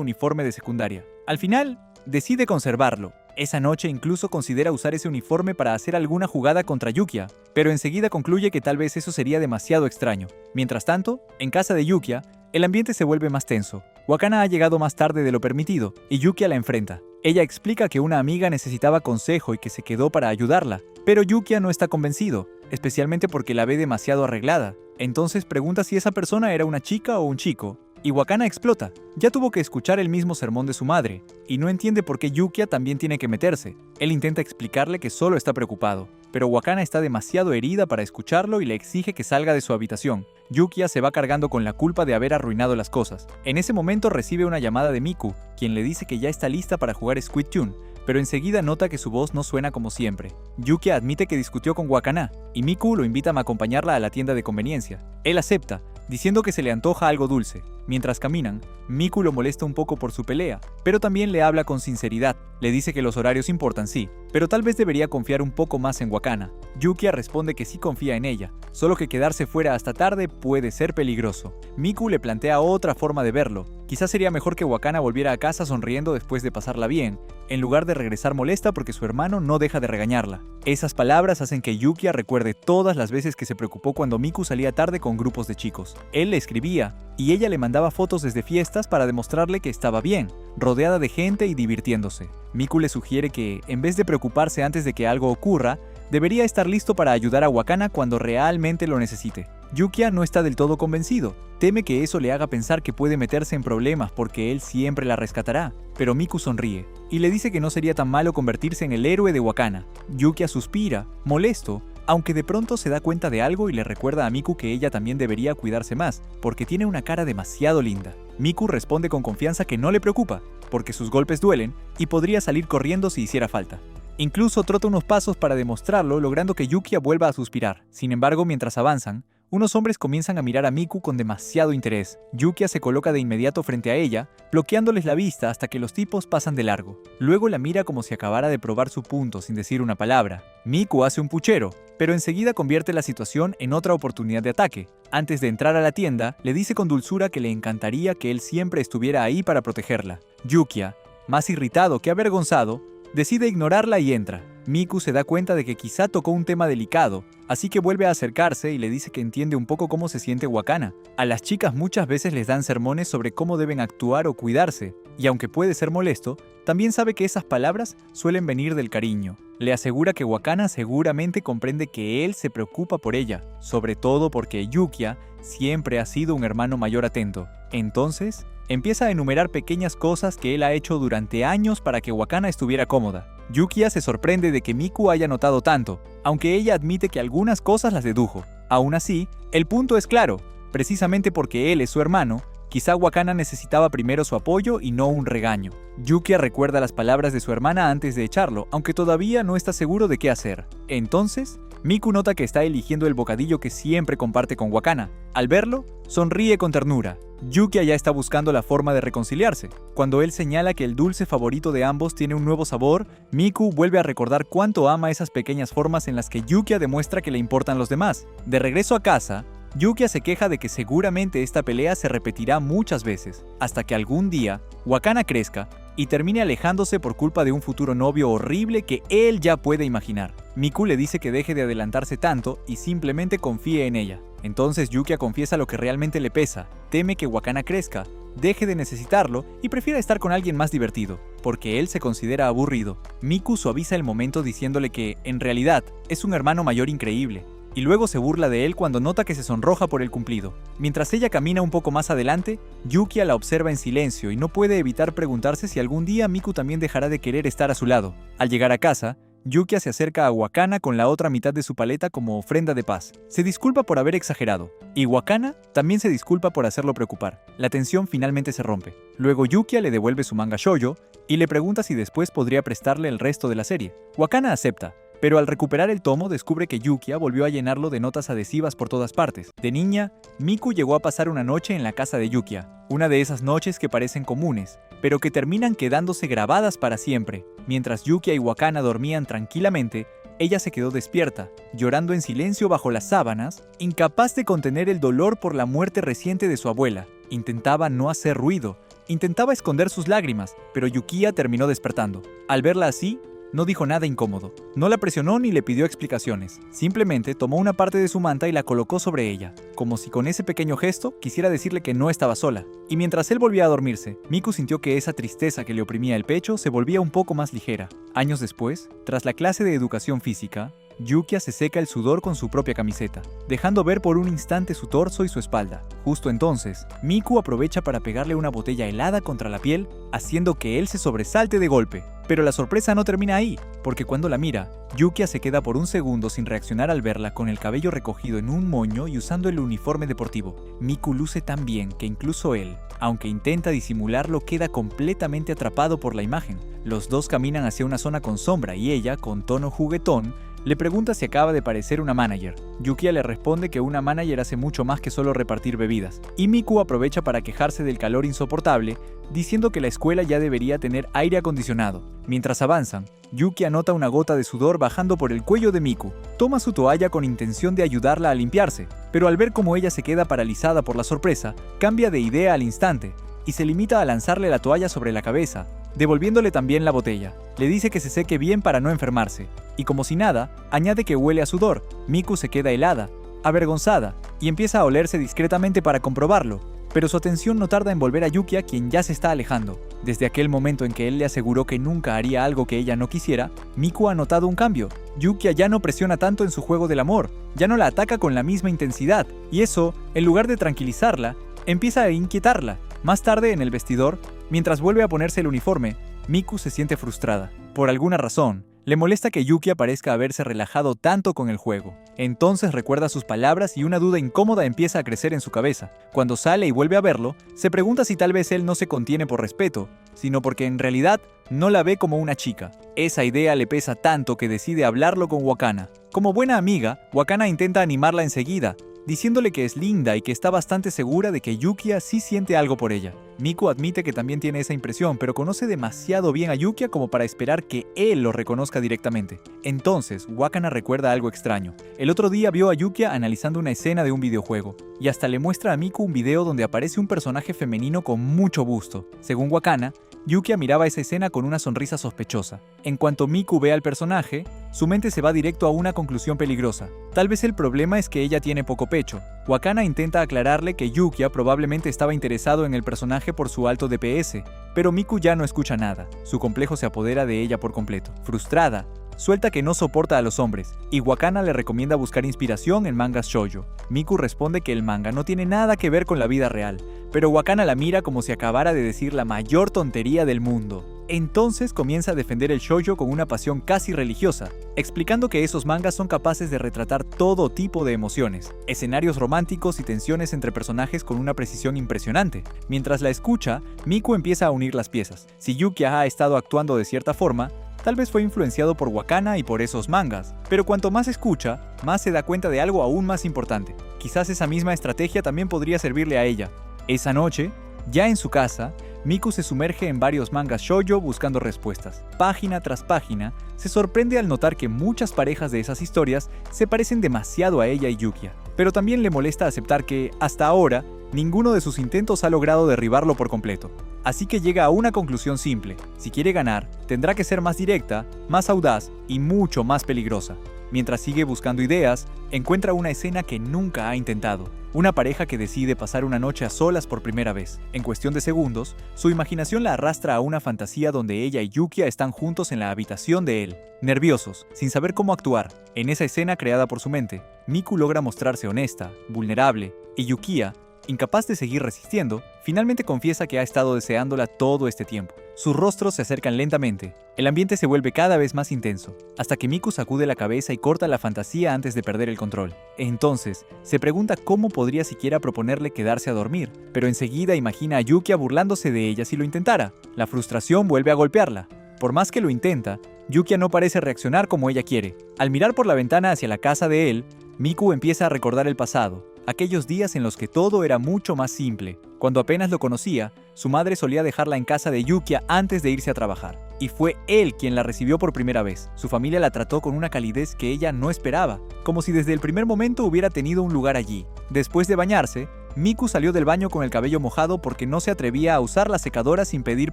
uniforme de secundaria. Al final, decide conservarlo. Esa noche incluso considera usar ese uniforme para hacer alguna jugada contra Yukia, pero enseguida concluye que tal vez eso sería demasiado extraño. Mientras tanto, en casa de Yukia, el ambiente se vuelve más tenso. Wakana ha llegado más tarde de lo permitido, y Yukia la enfrenta. Ella explica que una amiga necesitaba consejo y que se quedó para ayudarla, pero Yukia no está convencido, especialmente porque la ve demasiado arreglada. Entonces pregunta si esa persona era una chica o un chico, y Wakana explota. Ya tuvo que escuchar el mismo sermón de su madre, y no entiende por qué Yukia también tiene que meterse. Él intenta explicarle que solo está preocupado, pero Wakana está demasiado herida para escucharlo y le exige que salga de su habitación. Yukia se va cargando con la culpa de haber arruinado las cosas. En ese momento recibe una llamada de Miku, quien le dice que ya está lista para jugar Squid Tune, pero enseguida nota que su voz no suena como siempre. Yukia admite que discutió con Wakana, y Miku lo invita a acompañarla a la tienda de conveniencia. Él acepta, diciendo que se le antoja algo dulce. Mientras caminan, Miku lo molesta un poco por su pelea, pero también le habla con sinceridad. Le dice que los horarios importan, sí, pero tal vez debería confiar un poco más en Wakana. Yukia responde que sí confía en ella, solo que quedarse fuera hasta tarde puede ser peligroso. Miku le plantea otra forma de verlo. Quizás sería mejor que Wakana volviera a casa sonriendo después de pasarla bien, en lugar de regresar molesta porque su hermano no deja de regañarla. Esas palabras hacen que Yukia recuerde todas las veces que se preocupó cuando Miku salía tarde con grupos de chicos. Él le escribía, y ella le mandaba fotos desde fiestas para demostrarle que estaba bien, rodeada de gente y divirtiéndose. Miku le sugiere que, en vez de preocuparse antes de que algo ocurra, debería estar listo para ayudar a Wakana cuando realmente lo necesite. Yukia no está del todo convencido, teme que eso le haga pensar que puede meterse en problemas porque él siempre la rescatará, pero Miku sonríe, y le dice que no sería tan malo convertirse en el héroe de Wakana. Yukia suspira, molesto, aunque de pronto se da cuenta de algo y le recuerda a Miku que ella también debería cuidarse más, porque tiene una cara demasiado linda. Miku responde con confianza que no le preocupa, porque sus golpes duelen y podría salir corriendo si hiciera falta. Incluso trota unos pasos para demostrarlo, logrando que Yukia vuelva a suspirar. Sin embargo, mientras avanzan, unos hombres comienzan a mirar a Miku con demasiado interés. Yukia se coloca de inmediato frente a ella, bloqueándoles la vista hasta que los tipos pasan de largo. Luego la mira como si acabara de probar su punto sin decir una palabra. Miku hace un puchero, pero enseguida convierte la situación en otra oportunidad de ataque. Antes de entrar a la tienda, le dice con dulzura que le encantaría que él siempre estuviera ahí para protegerla. Yukia, más irritado que avergonzado, decide ignorarla y entra. Miku se da cuenta de que quizá tocó un tema delicado, así que vuelve a acercarse y le dice que entiende un poco cómo se siente Wakana. A las chicas muchas veces les dan sermones sobre cómo deben actuar o cuidarse, y aunque puede ser molesto, también sabe que esas palabras suelen venir del cariño. Le asegura que Wakana seguramente comprende que él se preocupa por ella, sobre todo porque Yukia siempre ha sido un hermano mayor atento. Entonces, empieza a enumerar pequeñas cosas que él ha hecho durante años para que Wakana estuviera cómoda. Yukia se sorprende de que Miku haya notado tanto, aunque ella admite que algunas cosas las dedujo. Aún así, el punto es claro, precisamente porque él es su hermano, quizá Wakana necesitaba primero su apoyo y no un regaño. Yukia recuerda las palabras de su hermana antes de echarlo, aunque todavía no está seguro de qué hacer. Entonces, Miku nota que está eligiendo el bocadillo que siempre comparte con Wakana. Al verlo, sonríe con ternura. Yukia ya está buscando la forma de reconciliarse. Cuando él señala que el dulce favorito de ambos tiene un nuevo sabor, Miku vuelve a recordar cuánto ama esas pequeñas formas en las que Yukia demuestra que le importan los demás. De regreso a casa, Yukia se queja de que seguramente esta pelea se repetirá muchas veces, hasta que algún día Wakana crezca y termine alejándose por culpa de un futuro novio horrible que él ya puede imaginar. Miku le dice que deje de adelantarse tanto y simplemente confíe en ella. Entonces Yukia confiesa lo que realmente le pesa, teme que Wakana crezca, deje de necesitarlo y prefiera estar con alguien más divertido, porque él se considera aburrido. Miku suaviza el momento diciéndole que, en realidad, es un hermano mayor increíble, y luego se burla de él cuando nota que se sonroja por el cumplido. Mientras ella camina un poco más adelante, Yukia la observa en silencio y no puede evitar preguntarse si algún día Miku también dejará de querer estar a su lado. Al llegar a casa, Yukia se acerca a Wakana con la otra mitad de su paleta como ofrenda de paz. Se disculpa por haber exagerado, y Wakana también se disculpa por hacerlo preocupar. La tensión finalmente se rompe. Luego Yukia le devuelve su manga shoujo y le pregunta si después podría prestarle el resto de la serie. Wakana acepta, pero al recuperar el tomo descubre que Yukia volvió a llenarlo de notas adhesivas por todas partes. De niña, Miku llegó a pasar una noche en la casa de Yukia, una de esas noches que parecen comunes, pero que terminan quedándose grabadas para siempre. Mientras Yukia y Wakana dormían tranquilamente, ella se quedó despierta, llorando en silencio bajo las sábanas, incapaz de contener el dolor por la muerte reciente de su abuela. Intentaba no hacer ruido, intentaba esconder sus lágrimas, pero Yukia terminó despertando. Al verla así, no dijo nada incómodo, no la presionó ni le pidió explicaciones, simplemente tomó una parte de su manta y la colocó sobre ella, como si con ese pequeño gesto quisiera decirle que no estaba sola. Y mientras él volvía a dormirse, Miku sintió que esa tristeza que le oprimía el pecho se volvía un poco más ligera. Años después, tras la clase de educación física, Yukia se seca el sudor con su propia camiseta, dejando ver por un instante su torso y su espalda. Justo entonces, Miku aprovecha para pegarle una botella helada contra la piel, haciendo que él se sobresalte de golpe. Pero la sorpresa no termina ahí, porque cuando la mira, Yukia se queda por un segundo sin reaccionar al verla con el cabello recogido en un moño y usando el uniforme deportivo. Miku luce tan bien que incluso él, aunque intenta disimularlo, queda completamente atrapado por la imagen. Los dos caminan hacia una zona con sombra y ella, con tono juguetón, le pregunta si acaba de parecer una manager. Yukia le responde que una manager hace mucho más que solo repartir bebidas. Y Miku aprovecha para quejarse del calor insoportable, diciendo que la escuela ya debería tener aire acondicionado. Mientras avanzan, Yukia nota una gota de sudor bajando por el cuello de Miku. Toma su toalla con intención de ayudarla a limpiarse, pero al ver cómo ella se queda paralizada por la sorpresa, cambia de idea al instante y se limita a lanzarle la toalla sobre la cabeza, devolviéndole también la botella. Le dice que se seque bien para no enfermarse, y como si nada, añade que huele a sudor. Miku se queda helada, avergonzada, y empieza a olerse discretamente para comprobarlo, pero su atención no tarda en volver a Yukia, quien ya se está alejando. Desde aquel momento en que él le aseguró que nunca haría algo que ella no quisiera, Miku ha notado un cambio. Yukia ya no presiona tanto en su juego del amor, ya no la ataca con la misma intensidad, y eso, en lugar de tranquilizarla, empieza a inquietarla. Más tarde, en el vestidor, mientras vuelve a ponerse el uniforme, Miku se siente frustrada. Por alguna razón, le molesta que Yukia parezca haberse relajado tanto con el juego. Entonces recuerda sus palabras y una duda incómoda empieza a crecer en su cabeza. Cuando sale y vuelve a verlo, se pregunta si tal vez él no se contiene por respeto, sino porque en realidad no la ve como una chica. Esa idea le pesa tanto que decide hablarlo con Wakana. Como buena amiga, Wakana intenta animarla enseguida, diciéndole que es linda y que está bastante segura de que Yukia sí siente algo por ella. Miku admite que también tiene esa impresión, pero conoce demasiado bien a Yukia como para esperar que él lo reconozca directamente. Entonces, Wakana recuerda algo extraño. El otro día vio a Yukia analizando una escena de un videojuego, y hasta le muestra a Miku un video donde aparece un personaje femenino con mucho busto. Según Wakana, Yukia miraba esa escena con una sonrisa sospechosa. En cuanto Miku ve al personaje, su mente se va directo a una conclusión peligrosa. Tal vez el problema es que ella tiene poco pecho. Wakana intenta aclararle que Yukia probablemente estaba interesado en el personaje por su alto DPS, pero Miku ya no escucha nada. Su complejo se apodera de ella por completo. Frustrada, suelta que no soporta a los hombres, y Wakana le recomienda buscar inspiración en mangas shoujo. Miku responde que el manga no tiene nada que ver con la vida real, pero Wakana la mira como si acabara de decir la mayor tontería del mundo. Entonces comienza a defender el shoujo con una pasión casi religiosa, explicando que esos mangas son capaces de retratar todo tipo de emociones, escenarios románticos y tensiones entre personajes con una precisión impresionante. Mientras la escucha, Miku empieza a unir las piezas. Si Yukia ha estado actuando de cierta forma, Tal vez fue influenciado por Wakana y por esos mangas, pero cuanto más escucha, más se da cuenta de algo aún más importante. Quizás esa misma estrategia también podría servirle a ella. Esa noche, ya en su casa, Miku se sumerge en varios mangas shoujo buscando respuestas. Página tras página, se sorprende al notar que muchas parejas de esas historias se parecen demasiado a ella y Yukia. Pero también le molesta aceptar que, hasta ahora, ninguno de sus intentos ha logrado derribarlo por completo. Así que llega a una conclusión simple: si quiere ganar, tendrá que ser más directa, más audaz y mucho más peligrosa. Mientras sigue buscando ideas, encuentra una escena que nunca ha intentado. Una pareja que decide pasar una noche a solas por primera vez. En cuestión de segundos, su imaginación la arrastra a una fantasía donde ella y Yukia están juntos en la habitación de él. Nerviosos, sin saber cómo actuar, en esa escena creada por su mente, Miku logra mostrarse honesta, vulnerable, y Yukia, incapaz de seguir resistiendo, finalmente confiesa que ha estado deseándola todo este tiempo. Sus rostros se acercan lentamente. El ambiente se vuelve cada vez más intenso, hasta que Miku sacude la cabeza y corta la fantasía antes de perder el control. Entonces, se pregunta cómo podría siquiera proponerle quedarse a dormir, pero enseguida imagina a Yukia burlándose de ella si lo intentara. La frustración vuelve a golpearla. Por más que lo intenta, Yukia no parece reaccionar como ella quiere. Al mirar por la ventana hacia la casa de él, Miku empieza a recordar el pasado, aquellos días en los que todo era mucho más simple. Cuando apenas lo conocía, su madre solía dejarla en casa de Yukia antes de irse a trabajar. Y fue él quien la recibió por primera vez. Su familia la trató con una calidez que ella no esperaba, como si desde el primer momento hubiera tenido un lugar allí. Después de bañarse, Miku salió del baño con el cabello mojado porque no se atrevía a usar la secadora sin pedir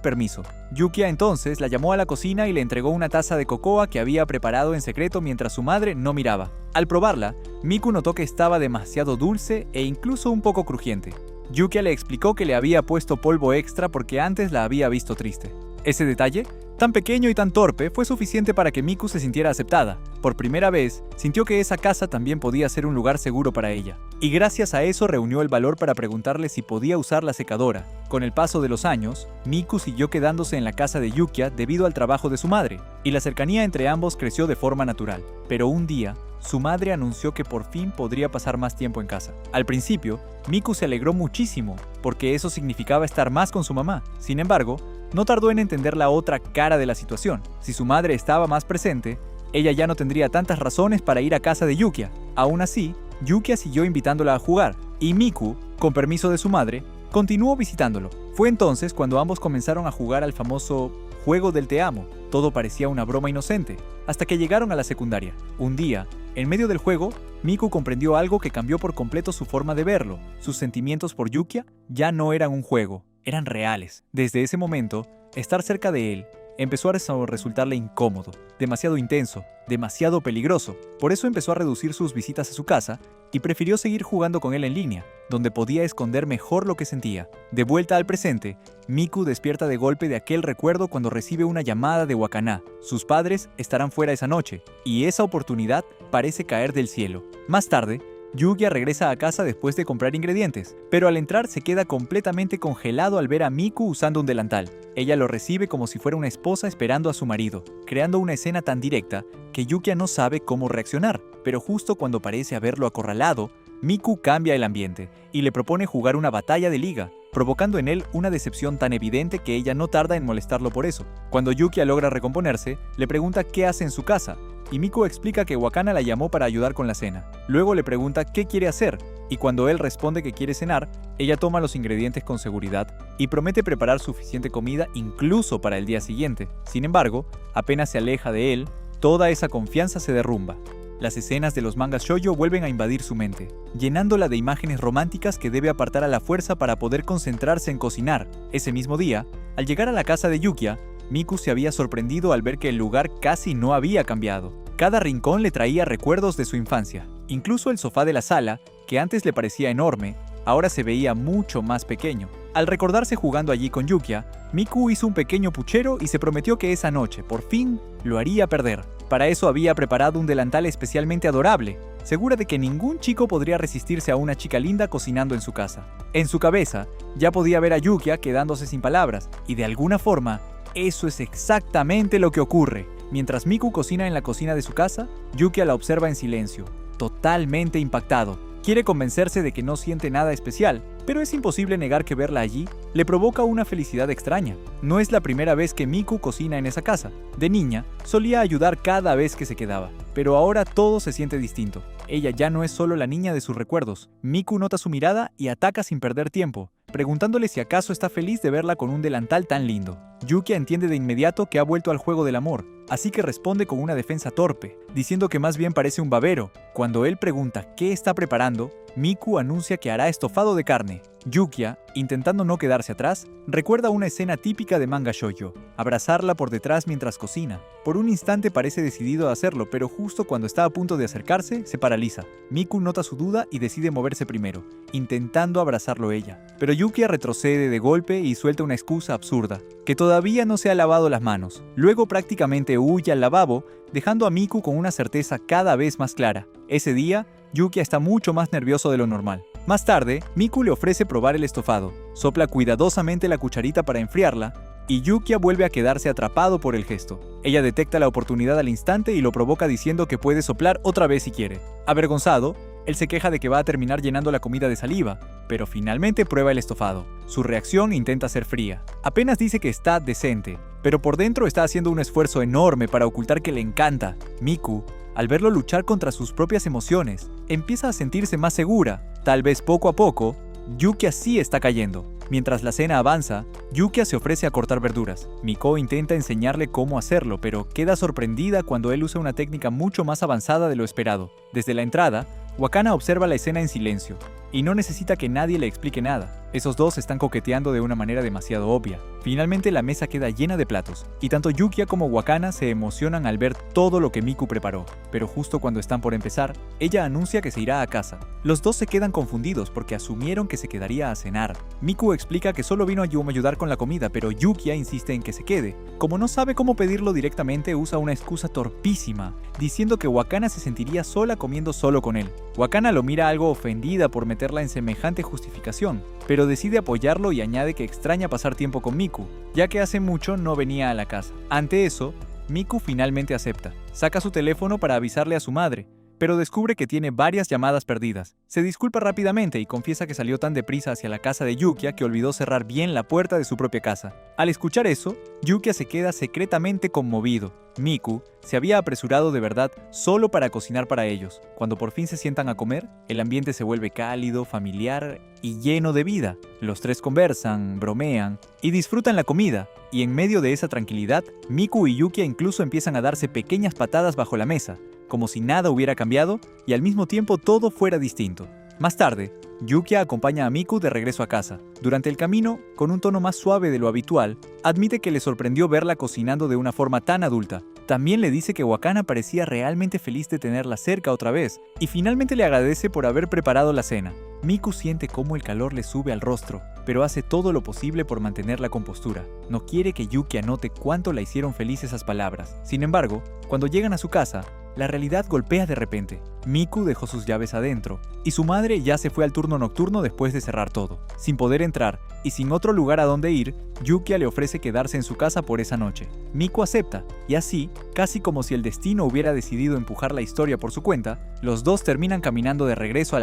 permiso. Yukia entonces la llamó a la cocina y le entregó una taza de cocoa que había preparado en secreto mientras su madre no miraba. Al probarla, Miku notó que estaba demasiado dulce e incluso un poco crujiente. Yukia le explicó que le había puesto polvo extra porque antes la había visto triste. Ese detalle, tan pequeño y tan torpe, fue suficiente para que Miku se sintiera aceptada. Por primera vez, sintió que esa casa también podía ser un lugar seguro para ella. Y gracias a eso reunió el valor para preguntarle si podía usar la secadora. Con el paso de los años, Miku siguió quedándose en la casa de Yukia debido al trabajo de su madre, y la cercanía entre ambos creció de forma natural. Pero un día, su madre anunció que por fin podría pasar más tiempo en casa. Al principio, Miku se alegró muchísimo, porque eso significaba estar más con su mamá. Sin embargo, no tardó en entender la otra cara de la situación. Si su madre estaba más presente, ella ya no tendría tantas razones para ir a casa de Yukia. Aún así, Yukia siguió invitándola a jugar, y Miku, con permiso de su madre, continuó visitándolo. Fue entonces cuando ambos comenzaron a jugar al famoso juego del te amo. Todo parecía una broma inocente, hasta que llegaron a la secundaria. Un día, en medio del juego, Miku comprendió algo que cambió por completo su forma de verlo. Sus sentimientos por Yukia ya no eran un juego, eran reales. Desde ese momento, estar cerca de él empezó a resultarle incómodo, demasiado intenso, demasiado peligroso. Por eso empezó a reducir sus visitas a su casa y prefirió seguir jugando con él en línea, donde podía esconder mejor lo que sentía. De vuelta al presente, Miku despierta de golpe de aquel recuerdo cuando recibe una llamada de Wakana. Sus padres estarán fuera esa noche, y esa oportunidad parece caer del cielo. Más tarde, Yukia regresa a casa después de comprar ingredientes, pero al entrar se queda completamente congelado al ver a Miku usando un delantal. Ella lo recibe como si fuera una esposa esperando a su marido, creando una escena tan directa que Yukia no sabe cómo reaccionar, pero justo cuando parece haberlo acorralado, Miku cambia el ambiente y le propone jugar una batalla de liga, provocando en él una decepción tan evidente que ella no tarda en molestarlo por eso. Cuando Yukia logra recomponerse, le pregunta qué hace en su casa, y Miku explica que Wakana la llamó para ayudar con la cena. Luego le pregunta qué quiere hacer, y cuando él responde que quiere cenar, ella toma los ingredientes con seguridad y promete preparar suficiente comida incluso para el día siguiente. Sin embargo, apenas se aleja de él, toda esa confianza se derrumba. Las escenas de los mangas shoujo vuelven a invadir su mente, llenándola de imágenes románticas que debe apartar a la fuerza para poder concentrarse en cocinar. Ese mismo día, al llegar a la casa de Yukia, Miku se había sorprendido al ver que el lugar casi no había cambiado. Cada rincón le traía recuerdos de su infancia. Incluso el sofá de la sala, que antes le parecía enorme, ahora se veía mucho más pequeño. Al recordarse jugando allí con Yukia, Miku hizo un pequeño puchero y se prometió que esa noche, por fin, lo haría perder. Para eso había preparado un delantal especialmente adorable, segura de que ningún chico podría resistirse a una chica linda cocinando en su casa. En su cabeza, ya podía ver a Yukia quedándose sin palabras, y de alguna forma, eso es exactamente lo que ocurre. Mientras Miku cocina en la cocina de su casa, Yukia la observa en silencio, totalmente impactado. Quiere convencerse de que no siente nada especial, pero es imposible negar que verla allí le provoca una felicidad extraña. No es la primera vez que Miku cocina en esa casa. De niña, solía ayudar cada vez que se quedaba, pero ahora todo se siente distinto. Ella ya no es solo la niña de sus recuerdos. Miku nota su mirada y ataca sin perder tiempo, preguntándole si acaso está feliz de verla con un delantal tan lindo. Yukia entiende de inmediato que ha vuelto al juego del amor, así que responde con una defensa torpe, diciendo que más bien parece un babero. Cuando él pregunta qué está preparando, Miku anuncia que hará estofado de carne. Yukia, intentando no quedarse atrás, recuerda una escena típica de manga shoujo, abrazarla por detrás mientras cocina. Por un instante parece decidido a hacerlo, pero justo cuando está a punto de acercarse, se paraliza. Miku nota su duda y decide moverse primero, intentando abrazarlo ella. Pero Yukia retrocede de golpe y suelta una excusa absurda, que todavía no se ha lavado las manos. Luego prácticamente huye al lavabo, dejando a Miku con una certeza cada vez más clara. Ese día, Yukia está mucho más nervioso de lo normal. Más tarde, Miku le ofrece probar el estofado, sopla cuidadosamente la cucharita para enfriarla, y Yukia vuelve a quedarse atrapado por el gesto. Ella detecta la oportunidad al instante y lo provoca diciendo que puede soplar otra vez si quiere. Avergonzado, él se queja de que va a terminar llenando la comida de saliva, pero finalmente prueba el estofado. Su reacción intenta ser fría. Apenas dice que está decente, pero por dentro está haciendo un esfuerzo enorme para ocultar que le encanta. Miku, al verlo luchar contra sus propias emociones, empieza a sentirse más segura. Tal vez poco a poco, Yukia sí está cayendo. Mientras la cena avanza, Yukia se ofrece a cortar verduras. Miko intenta enseñarle cómo hacerlo, pero queda sorprendida cuando él usa una técnica mucho más avanzada de lo esperado. Desde la entrada, Wakana observa la escena en silencio, y no necesita que nadie le explique nada. Esos dos están coqueteando de una manera demasiado obvia. Finalmente la mesa queda llena de platos, y tanto Yukia como Wakana se emocionan al ver todo lo que Miku preparó. Pero justo cuando están por empezar, ella anuncia que se irá a casa. Los dos se quedan confundidos porque asumieron que se quedaría a cenar. Miku explica que solo vino a ayudar con la comida, pero Yukia insiste en que se quede. Como no sabe cómo pedirlo directamente, usa una excusa torpísima, diciendo que Wakana se sentiría sola comiendo solo con él. Wakana lo mira algo ofendida por meterla en semejante justificación, pero decide apoyarlo y añade que extraña pasar tiempo con Miku, ya que hace mucho no venía a la casa. Ante eso, Miku finalmente acepta. Saca su teléfono para avisarle a su madre, pero descubre que tiene varias llamadas perdidas. Se disculpa rápidamente y confiesa que salió tan deprisa hacia la casa de Yukia que olvidó cerrar bien la puerta de su propia casa. Al escuchar eso, Yukia se queda secretamente conmovido. Miku se había apresurado de verdad solo para cocinar para ellos. Cuando por fin se sientan a comer, el ambiente se vuelve cálido, familiar y lleno de vida. Los tres conversan, bromean y disfrutan la comida. Y en medio de esa tranquilidad, Miku y Yukia incluso empiezan a darse pequeñas patadas bajo la mesa, como si nada hubiera cambiado y al mismo tiempo todo fuera distinto. Más tarde, Yukia acompaña a Miku de regreso a casa. Durante el camino, con un tono más suave de lo habitual, admite que le sorprendió verla cocinando de una forma tan adulta. También le dice que Wakana parecía realmente feliz de tenerla cerca otra vez, y finalmente le agradece por haber preparado la cena. Miku siente cómo el calor le sube al rostro, pero hace todo lo posible por mantener la compostura. No quiere que Yukia note cuánto la hicieron feliz esas palabras. Sin embargo, cuando llegan a su casa, la realidad golpea de repente. Miku dejó sus llaves adentro, y su madre ya se fue al turno nocturno después de cerrar todo. Sin poder entrar, y sin otro lugar a donde ir, Yukia le ofrece quedarse en su casa por esa noche. Miku acepta, y así, casi como si el destino hubiera decidido empujar la historia por su cuenta, los dos terminan caminando de regreso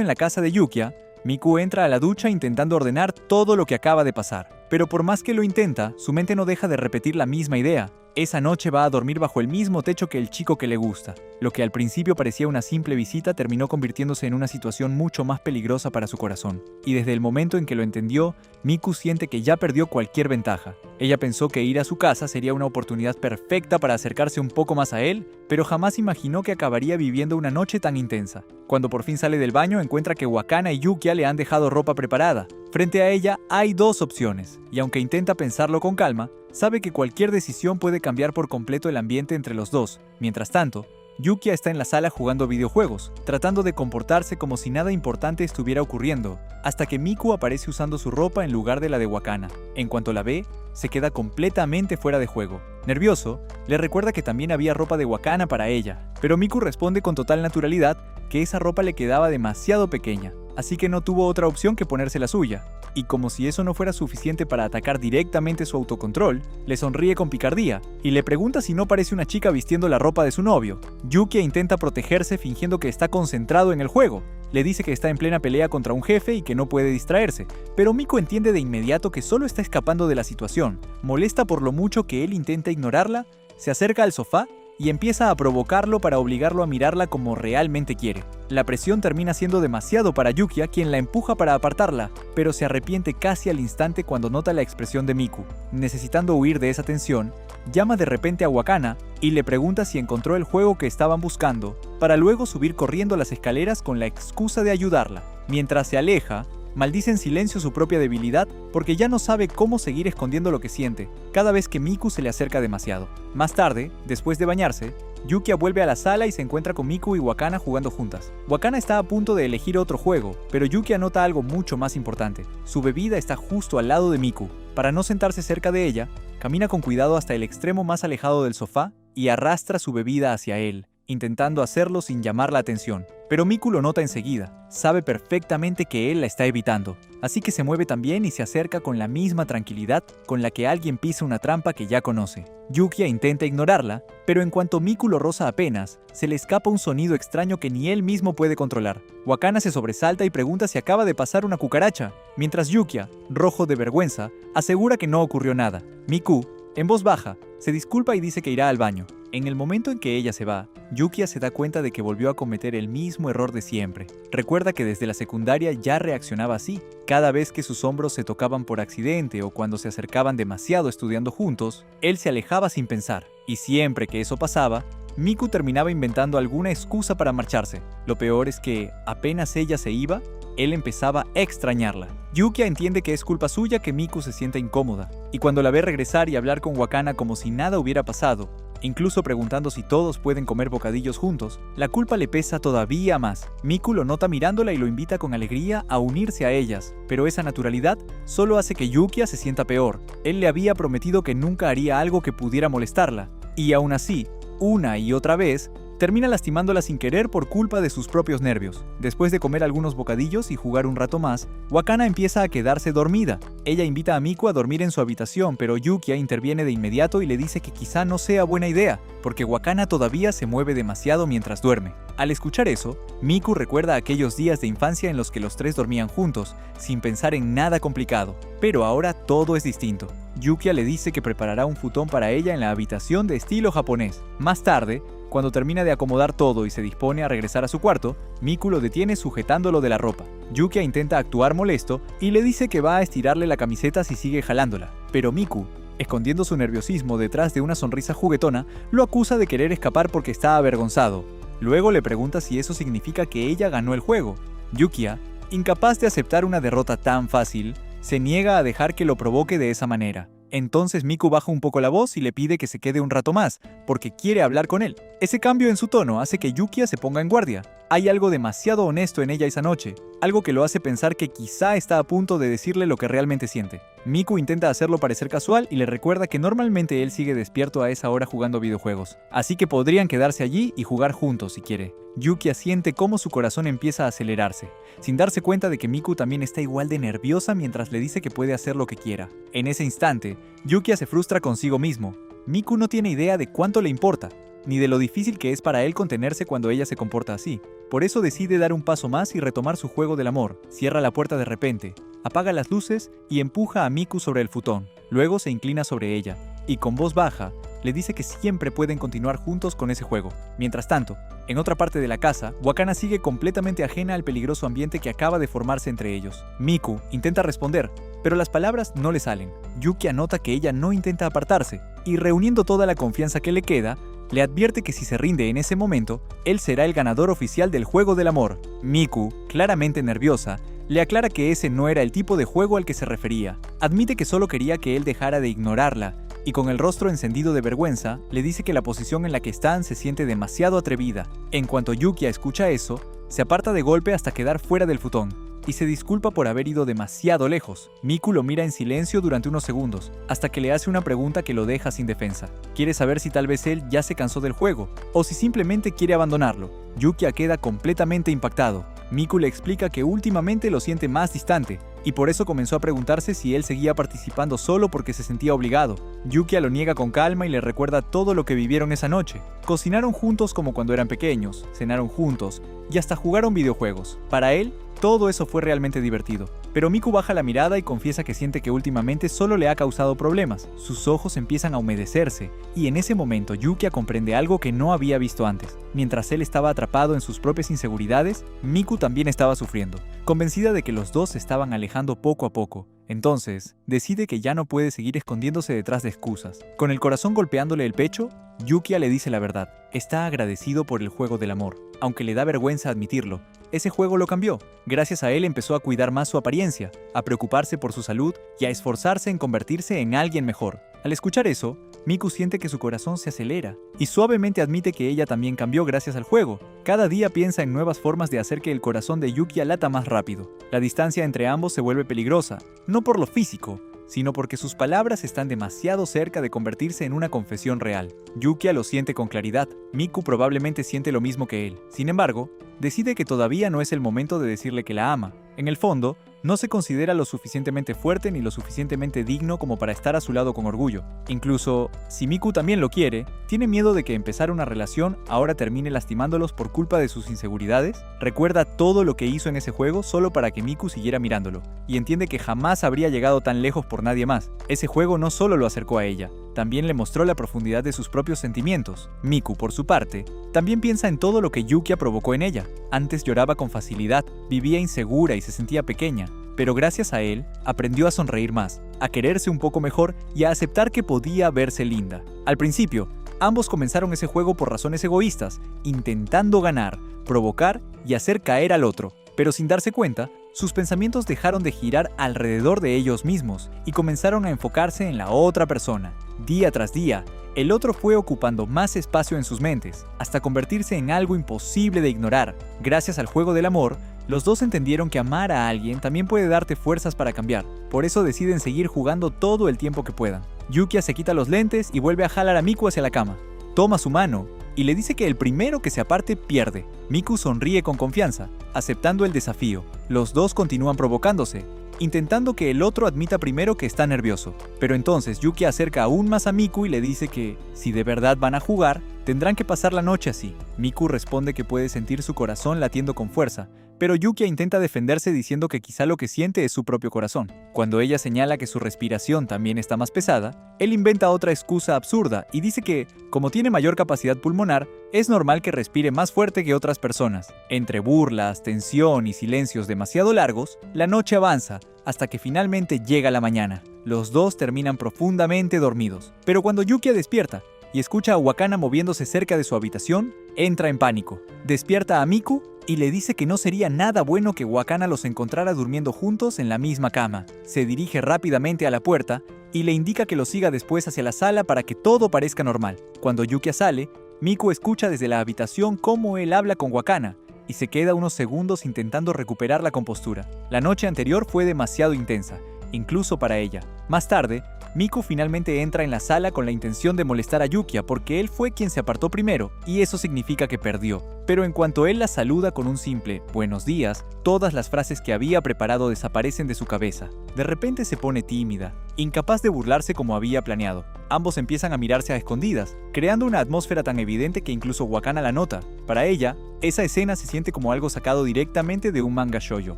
en la casa de Yukia. Miku entra a la ducha intentando ordenar todo lo que acaba de pasar. Pero por más que lo intenta, su mente no deja de repetir la misma idea. Esa noche va a dormir bajo el mismo techo que el chico que le gusta. Lo que al principio parecía una simple visita terminó convirtiéndose en una situación mucho más peligrosa para su corazón. Y desde el momento en que lo entendió, Miku siente que ya perdió cualquier ventaja. Ella pensó que ir a su casa sería una oportunidad perfecta para acercarse un poco más a él, pero jamás imaginó que acabaría viviendo una noche tan intensa. Cuando por fin sale del baño, encuentra que Wakana y Yukia le han dejado ropa preparada. Frente a ella hay dos opciones, y aunque intenta pensarlo con calma, sabe que cualquier decisión puede cambiar por completo el ambiente entre los dos. Mientras tanto, Yukia está en la sala jugando videojuegos, tratando de comportarse como si nada importante estuviera ocurriendo, hasta que Miku aparece usando su ropa en lugar de la de Wakana. En cuanto la ve, se queda completamente fuera de juego. Nervioso, le recuerda que también había ropa de Wakana para ella, pero Miku responde con total naturalidad que esa ropa le quedaba demasiado pequeña. así que no tuvo otra opción que ponerse la suya. Y como si eso no fuera suficiente para atacar directamente su autocontrol, le sonríe con picardía y le pregunta si no parece una chica vistiendo la ropa de su novio. Yukia intenta protegerse fingiendo que está concentrado en el juego. Le dice que está en plena pelea contra un jefe y que no puede distraerse, pero Miku entiende de inmediato que solo está escapando de la situación. Molesta por lo mucho que él intenta ignorarla, se acerca al sofá y empieza a provocarlo para obligarlo a mirarla como realmente quiere. La presión termina siendo demasiado para Yukia, quien la empuja para apartarla, pero se arrepiente casi al instante cuando nota la expresión de Miku. Necesitando huir de esa tensión, llama de repente a Wakana y le pregunta si encontró el juego que estaban buscando, para luego subir corriendo las escaleras con la excusa de ayudarla. Mientras se aleja, maldice en silencio su propia debilidad porque ya no sabe cómo seguir escondiendo lo que siente cada vez que Miku se le acerca demasiado. Más tarde, después de bañarse, Yukia vuelve a la sala y se encuentra con Miku y Wakana jugando juntas. Wakana está a punto de elegir otro juego, pero Yukia nota algo mucho más importante. Su bebida está justo al lado de Miku. Para no sentarse cerca de ella, camina con cuidado hasta el extremo más alejado del sofá y arrastra su bebida hacia él, intentando hacerlo sin llamar la atención. Pero Miku lo nota enseguida, sabe perfectamente que él la está evitando, así que se mueve también y se acerca con la misma tranquilidad con la que alguien pisa una trampa que ya conoce. Yukia intenta ignorarla, pero en cuanto Miku lo roza apenas, se le escapa un sonido extraño que ni él mismo puede controlar. Wakana se sobresalta y pregunta si acaba de pasar una cucaracha, mientras Yukia, rojo de vergüenza, asegura que no ocurrió nada. Miku, en voz baja, se disculpa y dice que irá al baño. En el momento en que ella se va, Yukia se da cuenta de que volvió a cometer el mismo error de siempre. Recuerda que desde la secundaria ya reaccionaba así. Cada vez que sus hombros se tocaban por accidente o cuando se acercaban demasiado estudiando juntos, él se alejaba sin pensar. Y siempre que eso pasaba, Miku terminaba inventando alguna excusa para marcharse. Lo peor es que, apenas ella se iba, él empezaba a extrañarla. Yukia entiende que es culpa suya que Miku se sienta incómoda, y cuando la ve regresar y hablar con Wakana como si nada hubiera pasado, incluso preguntando si todos pueden comer bocadillos juntos, la culpa le pesa todavía más. Miku lo nota mirándola y lo invita con alegría a unirse a ellas, pero esa naturalidad solo hace que Yukia se sienta peor. Él le había prometido que nunca haría algo que pudiera molestarla, y aún así, una y otra vez, termina lastimándola sin querer por culpa de sus propios nervios. Después de comer algunos bocadillos y jugar un rato más, Wakana empieza a quedarse dormida. Ella invita a Miku a dormir en su habitación, pero Yukia interviene de inmediato y le dice que quizá no sea buena idea, porque Wakana todavía se mueve demasiado mientras duerme. Al escuchar eso, Miku recuerda aquellos días de infancia en los que los tres dormían juntos, sin pensar en nada complicado. Pero ahora todo es distinto. Yukia le dice que preparará un futón para ella en la habitación de estilo japonés. Más tarde, cuando termina de acomodar todo y se dispone a regresar a su cuarto, Miku lo detiene sujetándolo de la ropa. Yukia intenta actuar molesto y le dice que va a estirarle la camiseta si sigue jalándola. Pero Miku, escondiendo su nerviosismo detrás de una sonrisa juguetona, lo acusa de querer escapar porque está avergonzado. Luego le pregunta si eso significa que ella ganó el juego. Yukia, incapaz de aceptar una derrota tan fácil, se niega a dejar que lo provoque de esa manera. Entonces Miku baja un poco la voz y le pide que se quede un rato más, porque quiere hablar con él. Ese cambio en su tono hace que Yukia se ponga en guardia. Hay algo demasiado honesto en ella esa noche, algo que lo hace pensar que quizá está a punto de decirle lo que realmente siente. Miku intenta hacerlo parecer casual y le recuerda que normalmente él sigue despierto a esa hora jugando videojuegos, así que podrían quedarse allí y jugar juntos si quiere. Yukia siente cómo su corazón empieza a acelerarse, sin darse cuenta de que Miku también está igual de nerviosa mientras le dice que puede hacer lo que quiera. En ese instante, Yukia se frustra consigo mismo. Miku no tiene idea de cuánto le importa, ni de lo difícil que es para él contenerse cuando ella se comporta así. Por eso decide dar un paso más y retomar su juego del amor. Cierra la puerta de repente, apaga las luces y empuja a Miku sobre el futón. Luego se inclina sobre ella, y con voz baja, le dice que siempre pueden continuar juntos con ese juego. Mientras tanto, en otra parte de la casa, Wakana sigue completamente ajena al peligroso ambiente que acaba de formarse entre ellos. Miku intenta responder, pero las palabras no le salen. Yukia nota que ella no intenta apartarse, y reuniendo toda la confianza que le queda, le advierte que si se rinde en ese momento, él será el ganador oficial del juego del amor. Miku, claramente nerviosa, le aclara que ese no era el tipo de juego al que se refería. Admite que solo quería que él dejara de ignorarla, y con el rostro encendido de vergüenza, le dice que la posición en la que están se siente demasiado atrevida. En cuanto Yukia escucha eso, se aparta de golpe hasta quedar fuera del futón, y se disculpa por haber ido demasiado lejos. Miku lo mira en silencio durante unos segundos, hasta que le hace una pregunta que lo deja sin defensa. Quiere saber si tal vez él ya se cansó del juego, o si simplemente quiere abandonarlo. Yukia queda completamente impactado. Miku le explica que últimamente lo siente más distante, y por eso comenzó a preguntarse si él seguía participando solo porque se sentía obligado. Yukia lo niega con calma y le recuerda todo lo que vivieron esa noche. Cocinaron juntos como cuando eran pequeños, cenaron juntos, y hasta jugaron videojuegos. Para él, todo eso fue realmente divertido. Pero Miku baja la mirada y confiesa que siente que últimamente solo le ha causado problemas. Sus ojos empiezan a humedecerse, y en ese momento Yukia comprende algo que no había visto antes. Mientras él estaba atrapado en sus propias inseguridades, Miku también estaba sufriendo, convencida de que los dos se estaban alejando poco a poco. Entonces, decide que ya no puede seguir escondiéndose detrás de excusas. Con el corazón golpeándole el pecho, Yukia le dice la verdad. Está agradecido por el juego del amor, aunque le da vergüenza admitirlo. Ese juego lo cambió. Gracias a él empezó a cuidar más su apariencia, a preocuparse por su salud y a esforzarse en convertirse en alguien mejor. Al escuchar eso, Miku siente que su corazón se acelera y suavemente admite que ella también cambió gracias al juego. Cada día piensa en nuevas formas de hacer que el corazón de Yukia lata más rápido. La distancia entre ambos se vuelve peligrosa, no por lo físico, sino porque sus palabras están demasiado cerca de convertirse en una confesión real. Yukia lo siente con claridad. Miku probablemente siente lo mismo que él. Sin embargo, decide que todavía no es el momento de decirle que la ama. En el fondo, no se considera lo suficientemente fuerte ni lo suficientemente digno como para estar a su lado con orgullo. Incluso, si Miku también lo quiere, tiene miedo de que empezar una relación ahora termine lastimándolos por culpa de sus inseguridades. Recuerda todo lo que hizo en ese juego solo para que Miku siguiera mirándolo, y entiende que jamás habría llegado tan lejos por nadie más. Ese juego no solo lo acercó a ella, también le mostró la profundidad de sus propios sentimientos. Miku, por su parte, también piensa en todo lo que Yukia provocó en ella. Antes lloraba con facilidad, vivía insegura y se sentía pequeña. Pero gracias a él, aprendió a sonreír más, a quererse un poco mejor y a aceptar que podía verse linda. Al principio, ambos comenzaron ese juego por razones egoístas, intentando ganar, provocar y hacer caer al otro. Pero sin darse cuenta, sus pensamientos dejaron de girar alrededor de ellos mismos y comenzaron a enfocarse en la otra persona. Día tras día, el otro fue ocupando más espacio en sus mentes, hasta convertirse en algo imposible de ignorar. Gracias al juego del amor, los dos entendieron que amar a alguien también puede darte fuerzas para cambiar. Por eso deciden seguir jugando todo el tiempo que puedan. Yukia se quita los lentes y vuelve a jalar a Miku hacia la cama. Toma su mano y le dice que el primero que se aparte pierde. Miku sonríe con confianza, aceptando el desafío. Los dos continúan provocándose, intentando que el otro admita primero que está nervioso. Pero entonces Yukia acerca aún más a Miku y le dice que, si de verdad van a jugar, tendrán que pasar la noche así. Miku responde que puede sentir su corazón latiendo con fuerza, pero Yukia intenta defenderse diciendo que quizá lo que siente es su propio corazón. Cuando ella señala que su respiración también está más pesada, él inventa otra excusa absurda y dice que, como tiene mayor capacidad pulmonar, es normal que respire más fuerte que otras personas. Entre burlas, tensión y silencios demasiado largos, la noche avanza hasta que finalmente llega la mañana. Los dos terminan profundamente dormidos. Pero cuando Yukia despierta y escucha a Wakana moviéndose cerca de su habitación, entra en pánico. Despierta a Miku y le dice que no sería nada bueno que Wakana los encontrara durmiendo juntos en la misma cama. Se dirige rápidamente a la puerta y le indica que lo siga después hacia la sala para que todo parezca normal. Cuando Yukia sale, Miku escucha desde la habitación cómo él habla con Wakana y se queda unos segundos intentando recuperar la compostura. La noche anterior fue demasiado intensa, incluso para ella. Más tarde, Miku finalmente entra en la sala con la intención de molestar a Yukia porque él fue quien se apartó primero y eso significa que perdió. Pero en cuanto él la saluda con un simple "buenos días", todas las frases que había preparado desaparecen de su cabeza. De repente se pone tímida, incapaz de burlarse como había planeado. Ambos empiezan a mirarse a escondidas, creando una atmósfera tan evidente que incluso Wakana la nota. Para ella, esa escena se siente como algo sacado directamente de un manga shoujo,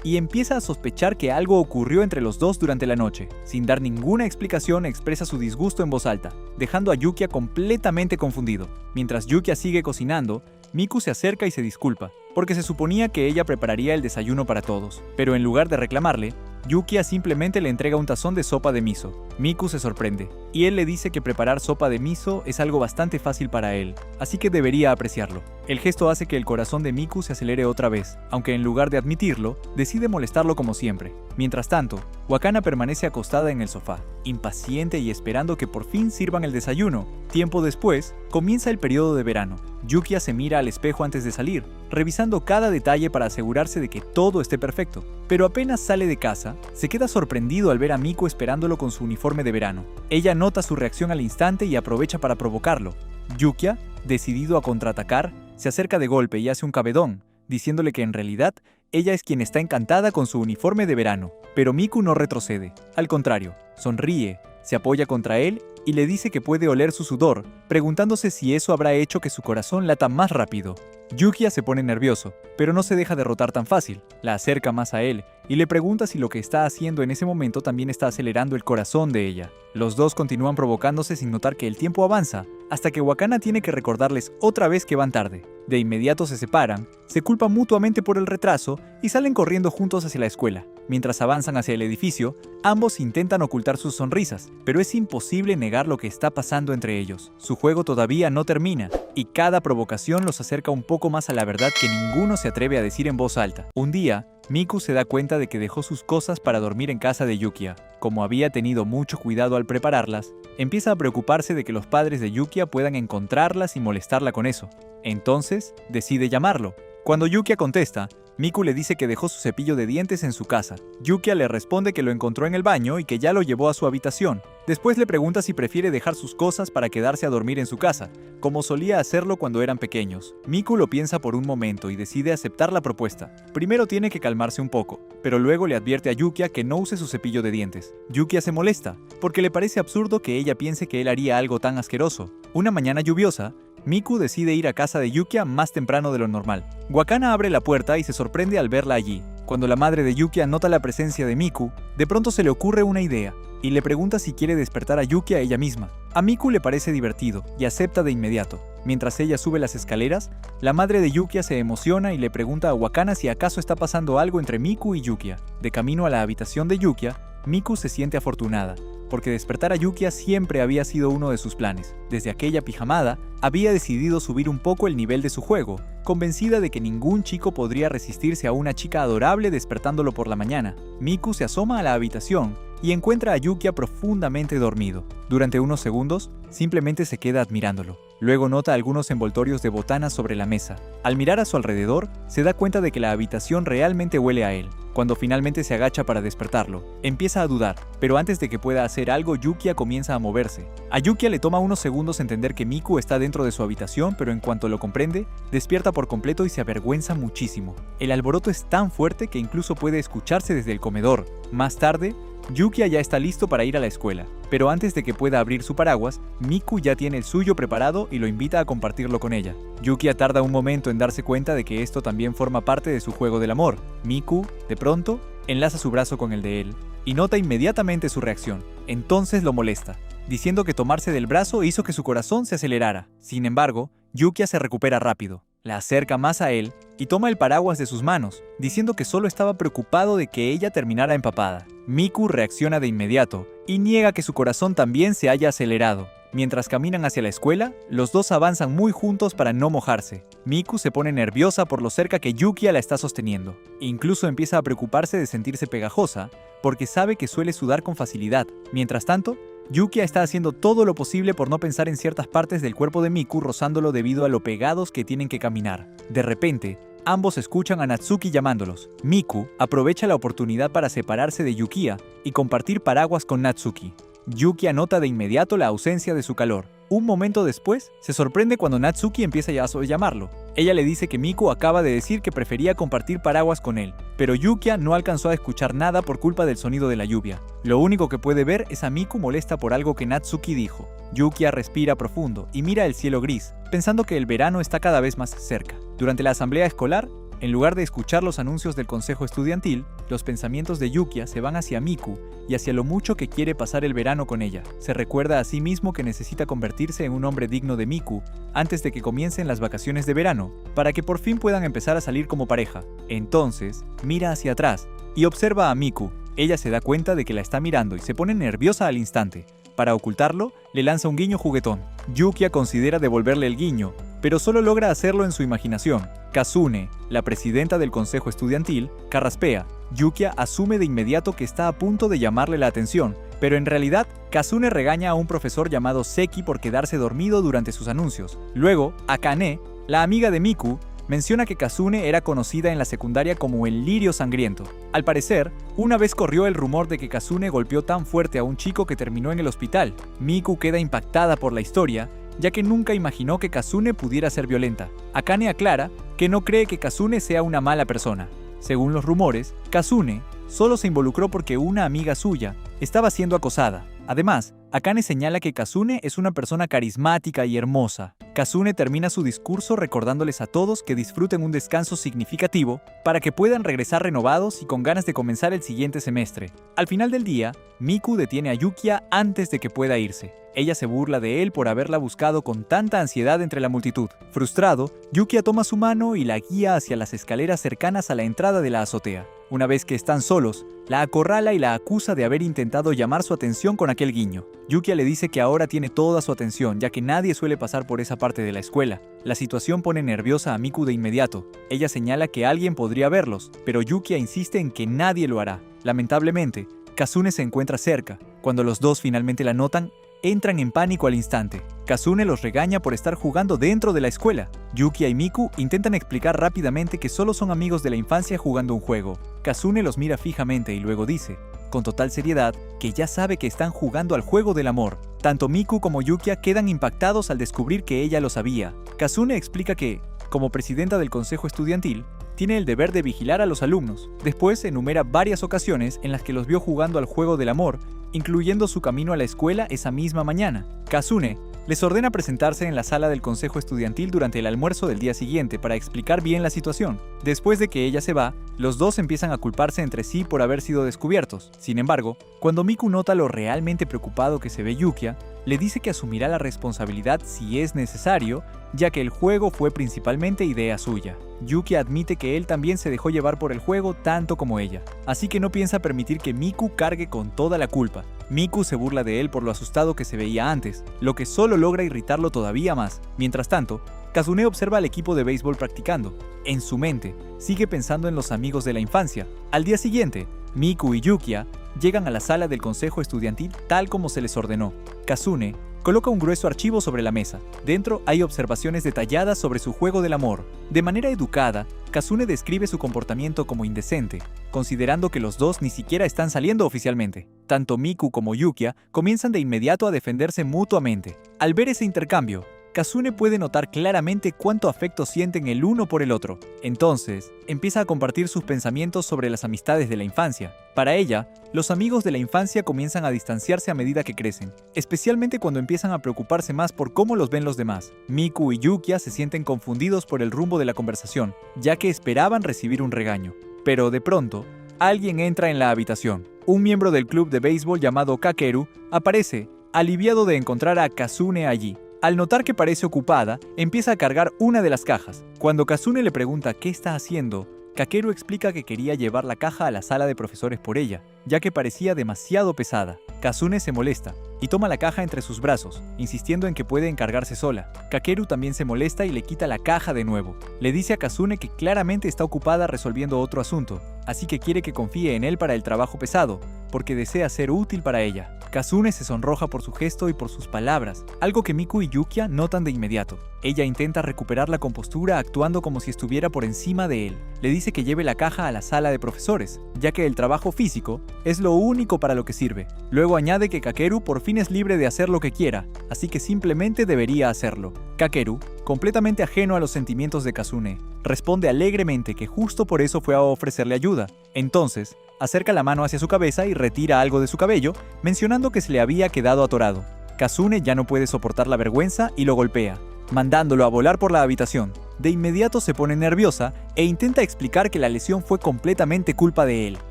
y empieza a sospechar que algo ocurrió entre los dos durante la noche. Sin dar ninguna explicación, expresa su disgusto en voz alta, dejando a Yukia completamente confundido. Mientras Yukia sigue cocinando, Miku se acerca y se disculpa, porque se suponía que ella prepararía el desayuno para todos. Pero en lugar de reclamarle, Yukia simplemente le entrega un tazón de sopa de miso. Miku se sorprende, y él le dice que preparar sopa de miso es algo bastante fácil para él, así que debería apreciarlo. El gesto hace que el corazón de Miku se acelere otra vez, aunque en lugar de admitirlo, decide molestarlo como siempre. Mientras tanto, Wakana permanece acostada en el sofá, impaciente y esperando que por fin sirvan el desayuno. Tiempo después, comienza el periodo de verano. Yukia se mira al espejo antes de salir, revisando cada detalle para asegurarse de que todo esté perfecto. Pero apenas sale de casa, se queda sorprendido al ver a Miku esperándolo con su uniforme de verano. Ella nota su reacción al instante y aprovecha para provocarlo. Yukia, decidido a contraatacar, se acerca de golpe y hace un cabedón, diciéndole que en realidad Ella es quien está encantada con su uniforme de verano, pero Miku no retrocede. Al contrario, sonríe, se apoya contra él y le dice que puede oler su sudor, preguntándose si eso habrá hecho que su corazón lata más rápido. Yukia se pone nervioso, pero no se deja derrotar tan fácil. La acerca más a él y le pregunta si lo que está haciendo en ese momento también está acelerando el corazón de ella. Los dos continúan provocándose sin notar que el tiempo avanza, hasta que Wakana tiene que recordarles otra vez que van tarde. De inmediato se separan, se culpan mutuamente por el retraso y salen corriendo juntos hacia la escuela. Mientras avanzan hacia el edificio, ambos intentan ocultar sus sonrisas, pero es imposible negar lo que está pasando entre ellos. Su juego todavía no termina, y cada provocación los acerca un poco más a la verdad que ninguno se atreve a decir en voz alta. Un día, Miku se da cuenta de que dejó sus cosas para dormir en casa de Yukia. Como había tenido mucho cuidado al prepararlas, empieza a preocuparse de que los padres de Yukia puedan encontrarlas y molestarla con eso. Entonces, decide llamarlo. Cuando Yukia contesta, Miku le dice que dejó su cepillo de dientes en su casa. Yukia le responde que lo encontró en el baño y que ya lo llevó a su habitación. Después le pregunta si prefiere dejar sus cosas para quedarse a dormir en su casa, como solía hacerlo cuando eran pequeños. Miku lo piensa por un momento y decide aceptar la propuesta. Primero tiene que calmarse un poco, pero luego le advierte a Yukia que no use su cepillo de dientes. Yukia se molesta, porque le parece absurdo que ella piense que él haría algo tan asqueroso. Una mañana lluviosa, Miku decide ir a casa de Yukia más temprano de lo normal. Wakana abre la puerta y se sorprende al verla allí. Cuando la madre de Yukia nota la presencia de Miku, de pronto se le ocurre una idea y le pregunta si quiere despertar a Yukia ella misma. A Miku le parece divertido y acepta de inmediato. Mientras ella sube las escaleras, la madre de Yukia se emociona y le pregunta a Wakana si acaso está pasando algo entre Miku y Yukia. De camino a la habitación de Yukia, Miku se siente afortunada, porque despertar a Yukia siempre había sido uno de sus planes. Desde aquella pijamada, había decidido subir un poco el nivel de su juego, convencida de que ningún chico podría resistirse a una chica adorable despertándolo por la mañana. Miku se asoma a la habitación y encuentra a Yukia profundamente dormido. Durante unos segundos, simplemente se queda admirándolo. Luego nota algunos envoltorios de botanas sobre la mesa. Al mirar a su alrededor, se da cuenta de que la habitación realmente huele a él. Cuando finalmente se agacha para despertarlo, empieza a dudar, pero antes de que pueda hacer algo, Yukia comienza a moverse. A Yukia le toma unos segundos entender que Miku está dentro de su habitación, pero en cuanto lo comprende, despierta por completo y se avergüenza muchísimo. El alboroto es tan fuerte que incluso puede escucharse desde el comedor. Más tarde, Yukia ya está listo para ir a la escuela, pero antes de que pueda abrir su paraguas, Miku ya tiene el suyo preparado y lo invita a compartirlo con ella. Yukia tarda un momento en darse cuenta de que esto también forma parte de su juego del amor. Miku, de pronto, enlaza su brazo con el de él y nota inmediatamente su reacción. Entonces lo molesta, diciendo que tomarse del brazo hizo que su corazón se acelerara. Sin embargo, Yukia se recupera rápido, la acerca más a él y toma el paraguas de sus manos, diciendo que solo estaba preocupado de que ella terminara empapada. Miku reacciona de inmediato y niega que su corazón también se haya acelerado. Mientras caminan hacia la escuela, los dos avanzan muy juntos para no mojarse. Miku se pone nerviosa por lo cerca que Yukia la está sosteniendo. Incluso empieza a preocuparse de sentirse pegajosa, porque sabe que suele sudar con facilidad. Mientras tanto, Yukia está haciendo todo lo posible por no pensar en ciertas partes del cuerpo de Miku rozándolo debido a lo pegados que tienen que caminar. De repente, ambos escuchan a Natsuki llamándolos. Miku aprovecha la oportunidad para separarse de Yukia y compartir paraguas con Natsuki. Yukia nota de inmediato la ausencia de su calor. Un momento después, se sorprende cuando Natsuki empieza a llamarlo. Ella le dice que Miku acaba de decir que prefería compartir paraguas con él, pero Yukia no alcanzó a escuchar nada por culpa del sonido de la lluvia. Lo único que puede ver es a Miku molesta por algo que Natsuki dijo. Yukia respira profundo y mira el cielo gris, pensando que el verano está cada vez más cerca. Durante la asamblea escolar, en lugar de escuchar los anuncios del consejo estudiantil, los pensamientos de Yukia se van hacia Miku y hacia lo mucho que quiere pasar el verano con ella. Se recuerda a sí mismo que necesita convertirse en un hombre digno de Miku antes de que comiencen las vacaciones de verano, para que por fin puedan empezar a salir como pareja. Entonces, mira hacia atrás y observa a Miku. Ella se da cuenta de que la está mirando y se pone nerviosa al instante. Para ocultarlo, le lanza un guiño juguetón. Yukia considera devolverle el guiño, pero solo logra hacerlo en su imaginación. Kazune, la presidenta del consejo estudiantil, carraspea. Yukia asume de inmediato que está a punto de llamarle la atención, pero en realidad, Kazune regaña a un profesor llamado Seki por quedarse dormido durante sus anuncios. Luego, Akane, la amiga de Miku, menciona que Kazune era conocida en la secundaria como el Lirio Sangriento. Al parecer, una vez corrió el rumor de que Kazune golpeó tan fuerte a un chico que terminó en el hospital. Miku queda impactada por la historia, ya que nunca imaginó que Kazune pudiera ser violenta. Akane aclara que no cree que Kazune sea una mala persona. Según los rumores, Kazune solo se involucró porque una amiga suya estaba siendo acosada. Además, Akane señala que Kazune es una persona carismática y hermosa. Kazune termina su discurso recordándoles a todos que disfruten un descanso significativo para que puedan regresar renovados y con ganas de comenzar el siguiente semestre. Al final del día, Miku detiene a Yukia antes de que pueda irse. Ella se burla de él por haberla buscado con tanta ansiedad entre la multitud. Frustrado, Yukia toma su mano y la guía hacia las escaleras cercanas a la entrada de la azotea. Una vez que están solos, la acorrala y la acusa de haber intentado llamar su atención con aquel guiño. Yukia le dice que ahora tiene toda su atención, ya que nadie suele pasar por esa parte de la escuela. La situación pone nerviosa a Miku de inmediato. Ella señala que alguien podría verlos, pero Yukia insiste en que nadie lo hará. Lamentablemente, Kazune se encuentra cerca. Cuando los dos finalmente la notan, entran en pánico al instante. Kazune los regaña por estar jugando dentro de la escuela. Yukia y Miku intentan explicar rápidamente que solo son amigos de la infancia jugando un juego. Kazune los mira fijamente y luego dice, con total seriedad, que ya sabe que están jugando al juego del amor. Tanto Miku como Yukia quedan impactados al descubrir que ella lo sabía. Kazune explica que, como presidenta del consejo estudiantil, tiene el deber de vigilar a los alumnos. Después enumera varias ocasiones en las que los vio jugando al juego del amor, incluyendo su camino a la escuela esa misma mañana. Kazune les ordena presentarse en la sala del consejo estudiantil durante el almuerzo del día siguiente para explicar bien la situación. Después de que ella se va, los dos empiezan a culparse entre sí por haber sido descubiertos. Sin embargo, cuando Miku nota lo realmente preocupado que se ve Yukia, le dice que asumirá la responsabilidad si es necesario, ya que el juego fue principalmente idea suya. Yukia admite que él también se dejó llevar por el juego tanto como ella, así que no piensa permitir que Miku cargue con toda la culpa. Miku se burla de él por lo asustado que se veía antes, lo que solo logra irritarlo todavía más. Mientras tanto, Kazune observa al equipo de béisbol practicando. En su mente, sigue pensando en los amigos de la infancia. Al día siguiente, Miku y Yukia llegan a la sala del consejo estudiantil tal como se les ordenó. Kazune coloca un grueso archivo sobre la mesa. Dentro hay observaciones detalladas sobre su juego del amor. De manera educada, Kazune describe su comportamiento como indecente, considerando que los dos ni siquiera están saliendo oficialmente. Tanto Miku como Yukia comienzan de inmediato a defenderse mutuamente. Al ver ese intercambio, Kazune puede notar claramente cuánto afecto sienten el uno por el otro. Entonces, empieza a compartir sus pensamientos sobre las amistades de la infancia. Para ella, los amigos de la infancia comienzan a distanciarse a medida que crecen, especialmente cuando empiezan a preocuparse más por cómo los ven los demás. Miku y Yukia se sienten confundidos por el rumbo de la conversación, ya que esperaban recibir un regaño. Pero de pronto, alguien entra en la habitación. Un miembro del club de béisbol llamado Kakeru aparece, aliviado de encontrar a Kazune allí. Al notar que parece ocupada, empieza a cargar una de las cajas. Cuando Kazune le pregunta qué está haciendo, Kakeru explica que quería llevar la caja a la sala de profesores por ella, ya que parecía demasiado pesada. Kazune se molesta y toma la caja entre sus brazos, insistiendo en que puede encargarse sola. Kakeru también se molesta y le quita la caja de nuevo. Le dice a Kazune que claramente está ocupada resolviendo otro asunto, así que quiere que confíe en él para el trabajo pesado, porque desea ser útil para ella. Kazune se sonroja por su gesto y por sus palabras, algo que Miku y Yukia notan de inmediato. Ella intenta recuperar la compostura actuando como si estuviera por encima de él. Le dice que lleve la caja a la sala de profesores, ya que el trabajo físico es lo único para lo que sirve. Luego añade que Kakeru por fin es libre de hacer lo que quiera, así que simplemente debería hacerlo. Kakeru, completamente ajeno a los sentimientos de Kazune, responde alegremente que justo por eso fue a ofrecerle ayuda. Entonces, acerca la mano hacia su cabeza y retira algo de su cabello, mencionando que se le había quedado atorado. Kazune ya no puede soportar la vergüenza y lo golpea, mandándolo a volar por la habitación. De inmediato se pone nerviosa e intenta explicar que la lesión fue completamente culpa de él.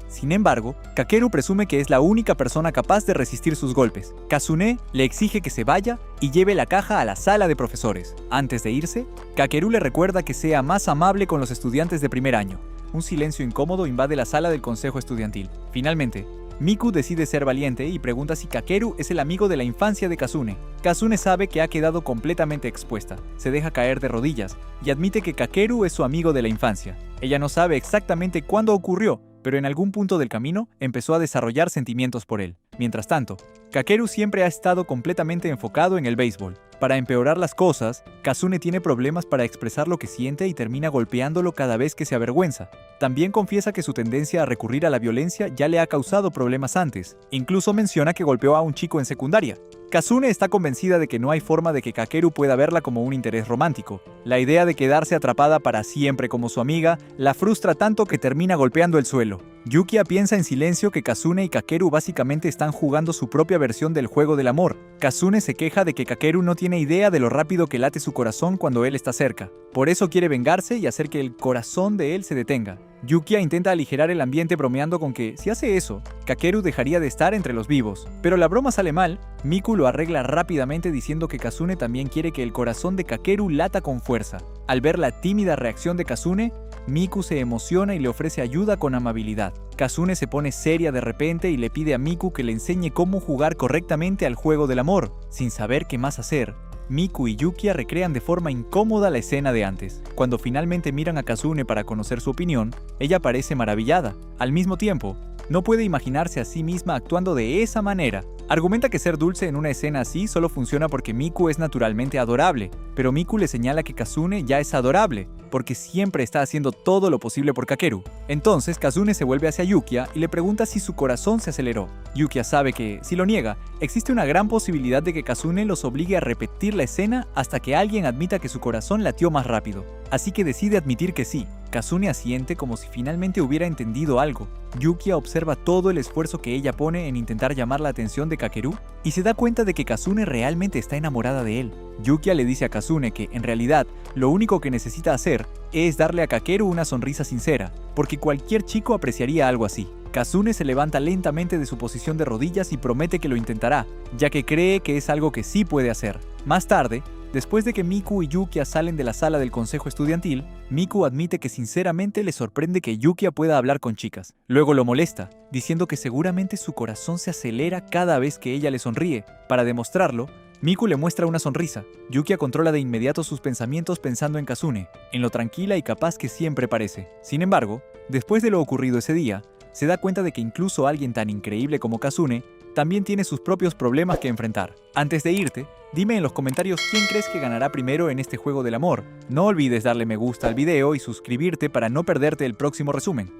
Sin embargo, Kakeru presume que es la única persona capaz de resistir sus golpes. Kazune le exige que se vaya y lleve la caja a la sala de profesores. Antes de irse, Kakeru le recuerda que sea más amable con los estudiantes de primer año. Un silencio incómodo invade la sala del consejo estudiantil. Finalmente, Miku decide ser valiente y pregunta si Kakeru es el amigo de la infancia de Kazune. Kazune sabe que ha quedado completamente expuesta, se deja caer de rodillas y admite que Kakeru es su amigo de la infancia. Ella no sabe exactamente cuándo ocurrió, pero en algún punto del camino empezó a desarrollar sentimientos por él. Mientras tanto, Kakeru siempre ha estado completamente enfocado en el béisbol. Para empeorar las cosas, Kazune tiene problemas para expresar lo que siente y termina golpeándolo cada vez que se avergüenza. También confiesa que su tendencia a recurrir a la violencia ya le ha causado problemas antes. Incluso menciona que golpeó a un chico en secundaria. Kazune está convencida de que no hay forma de que Kakeru pueda verla como un interés romántico. La idea de quedarse atrapada para siempre como su amiga la frustra tanto que termina golpeando el suelo. Yukia piensa en silencio que Kazune y Kakeru básicamente están jugando su propia versión del juego del amor. Kazune se queja de que Kakeru no tiene idea de lo rápido que late su corazón cuando él está cerca. Por eso quiere vengarse y hacer que el corazón de él se detenga. Yukia intenta aligerar el ambiente bromeando con que, si hace eso, Kakeru dejaría de estar entre los vivos. Pero la broma sale mal. Miku lo arregla rápidamente diciendo que Kazune también quiere que el corazón de Kakeru lata con fuerza. Al ver la tímida reacción de Kazune, Miku se emociona y le ofrece ayuda con amabilidad. Kazune se pone seria de repente y le pide a Miku que le enseñe cómo jugar correctamente al juego del amor. Sin saber qué más hacer, Miku y Yukia recrean de forma incómoda la escena de antes. Cuando finalmente miran a Kazune para conocer su opinión, ella parece maravillada. Al mismo tiempo, no puede imaginarse a sí misma actuando de esa manera. Argumenta que ser dulce en una escena así solo funciona porque Miku es naturalmente adorable, pero Miku le señala que Kazune ya es adorable, porque siempre está haciendo todo lo posible por Kakeru. Entonces Kazune se vuelve hacia Yukia y le pregunta si su corazón se aceleró. Yukia sabe que, si lo niega, existe una gran posibilidad de que Kazune los obligue a repetir la escena hasta que alguien admita que su corazón latió más rápido. Así que decide admitir que sí. Kazune asiente como si finalmente hubiera entendido algo. Yukia observa todo el esfuerzo que ella pone en intentar llamar la atención de Kakeru y se da cuenta de que Kazune realmente está enamorada de él. Yukia le dice a Kazune que, en realidad, lo único que necesita hacer es darle a Kakeru una sonrisa sincera, porque cualquier chico apreciaría algo así. Kazune se levanta lentamente de su posición de rodillas y promete que lo intentará, ya que cree que es algo que sí puede hacer. Más tarde, después de que Miku y Yukia salen de la sala del consejo estudiantil, Miku admite que sinceramente le sorprende que Yukia pueda hablar con chicas. Luego lo molesta, diciendo que seguramente su corazón se acelera cada vez que ella le sonríe. Para demostrarlo, Miku le muestra una sonrisa. Yukia controla de inmediato sus pensamientos pensando en Kazune, en lo tranquila y capaz que siempre parece. Sin embargo, después de lo ocurrido ese día, se da cuenta de que incluso alguien tan increíble como Kazune también tiene sus propios problemas que enfrentar. Antes de irte, dime en los comentarios quién crees que ganará primero en este juego del amor. No olvides darle me gusta al video y suscribirte para no perderte el próximo resumen.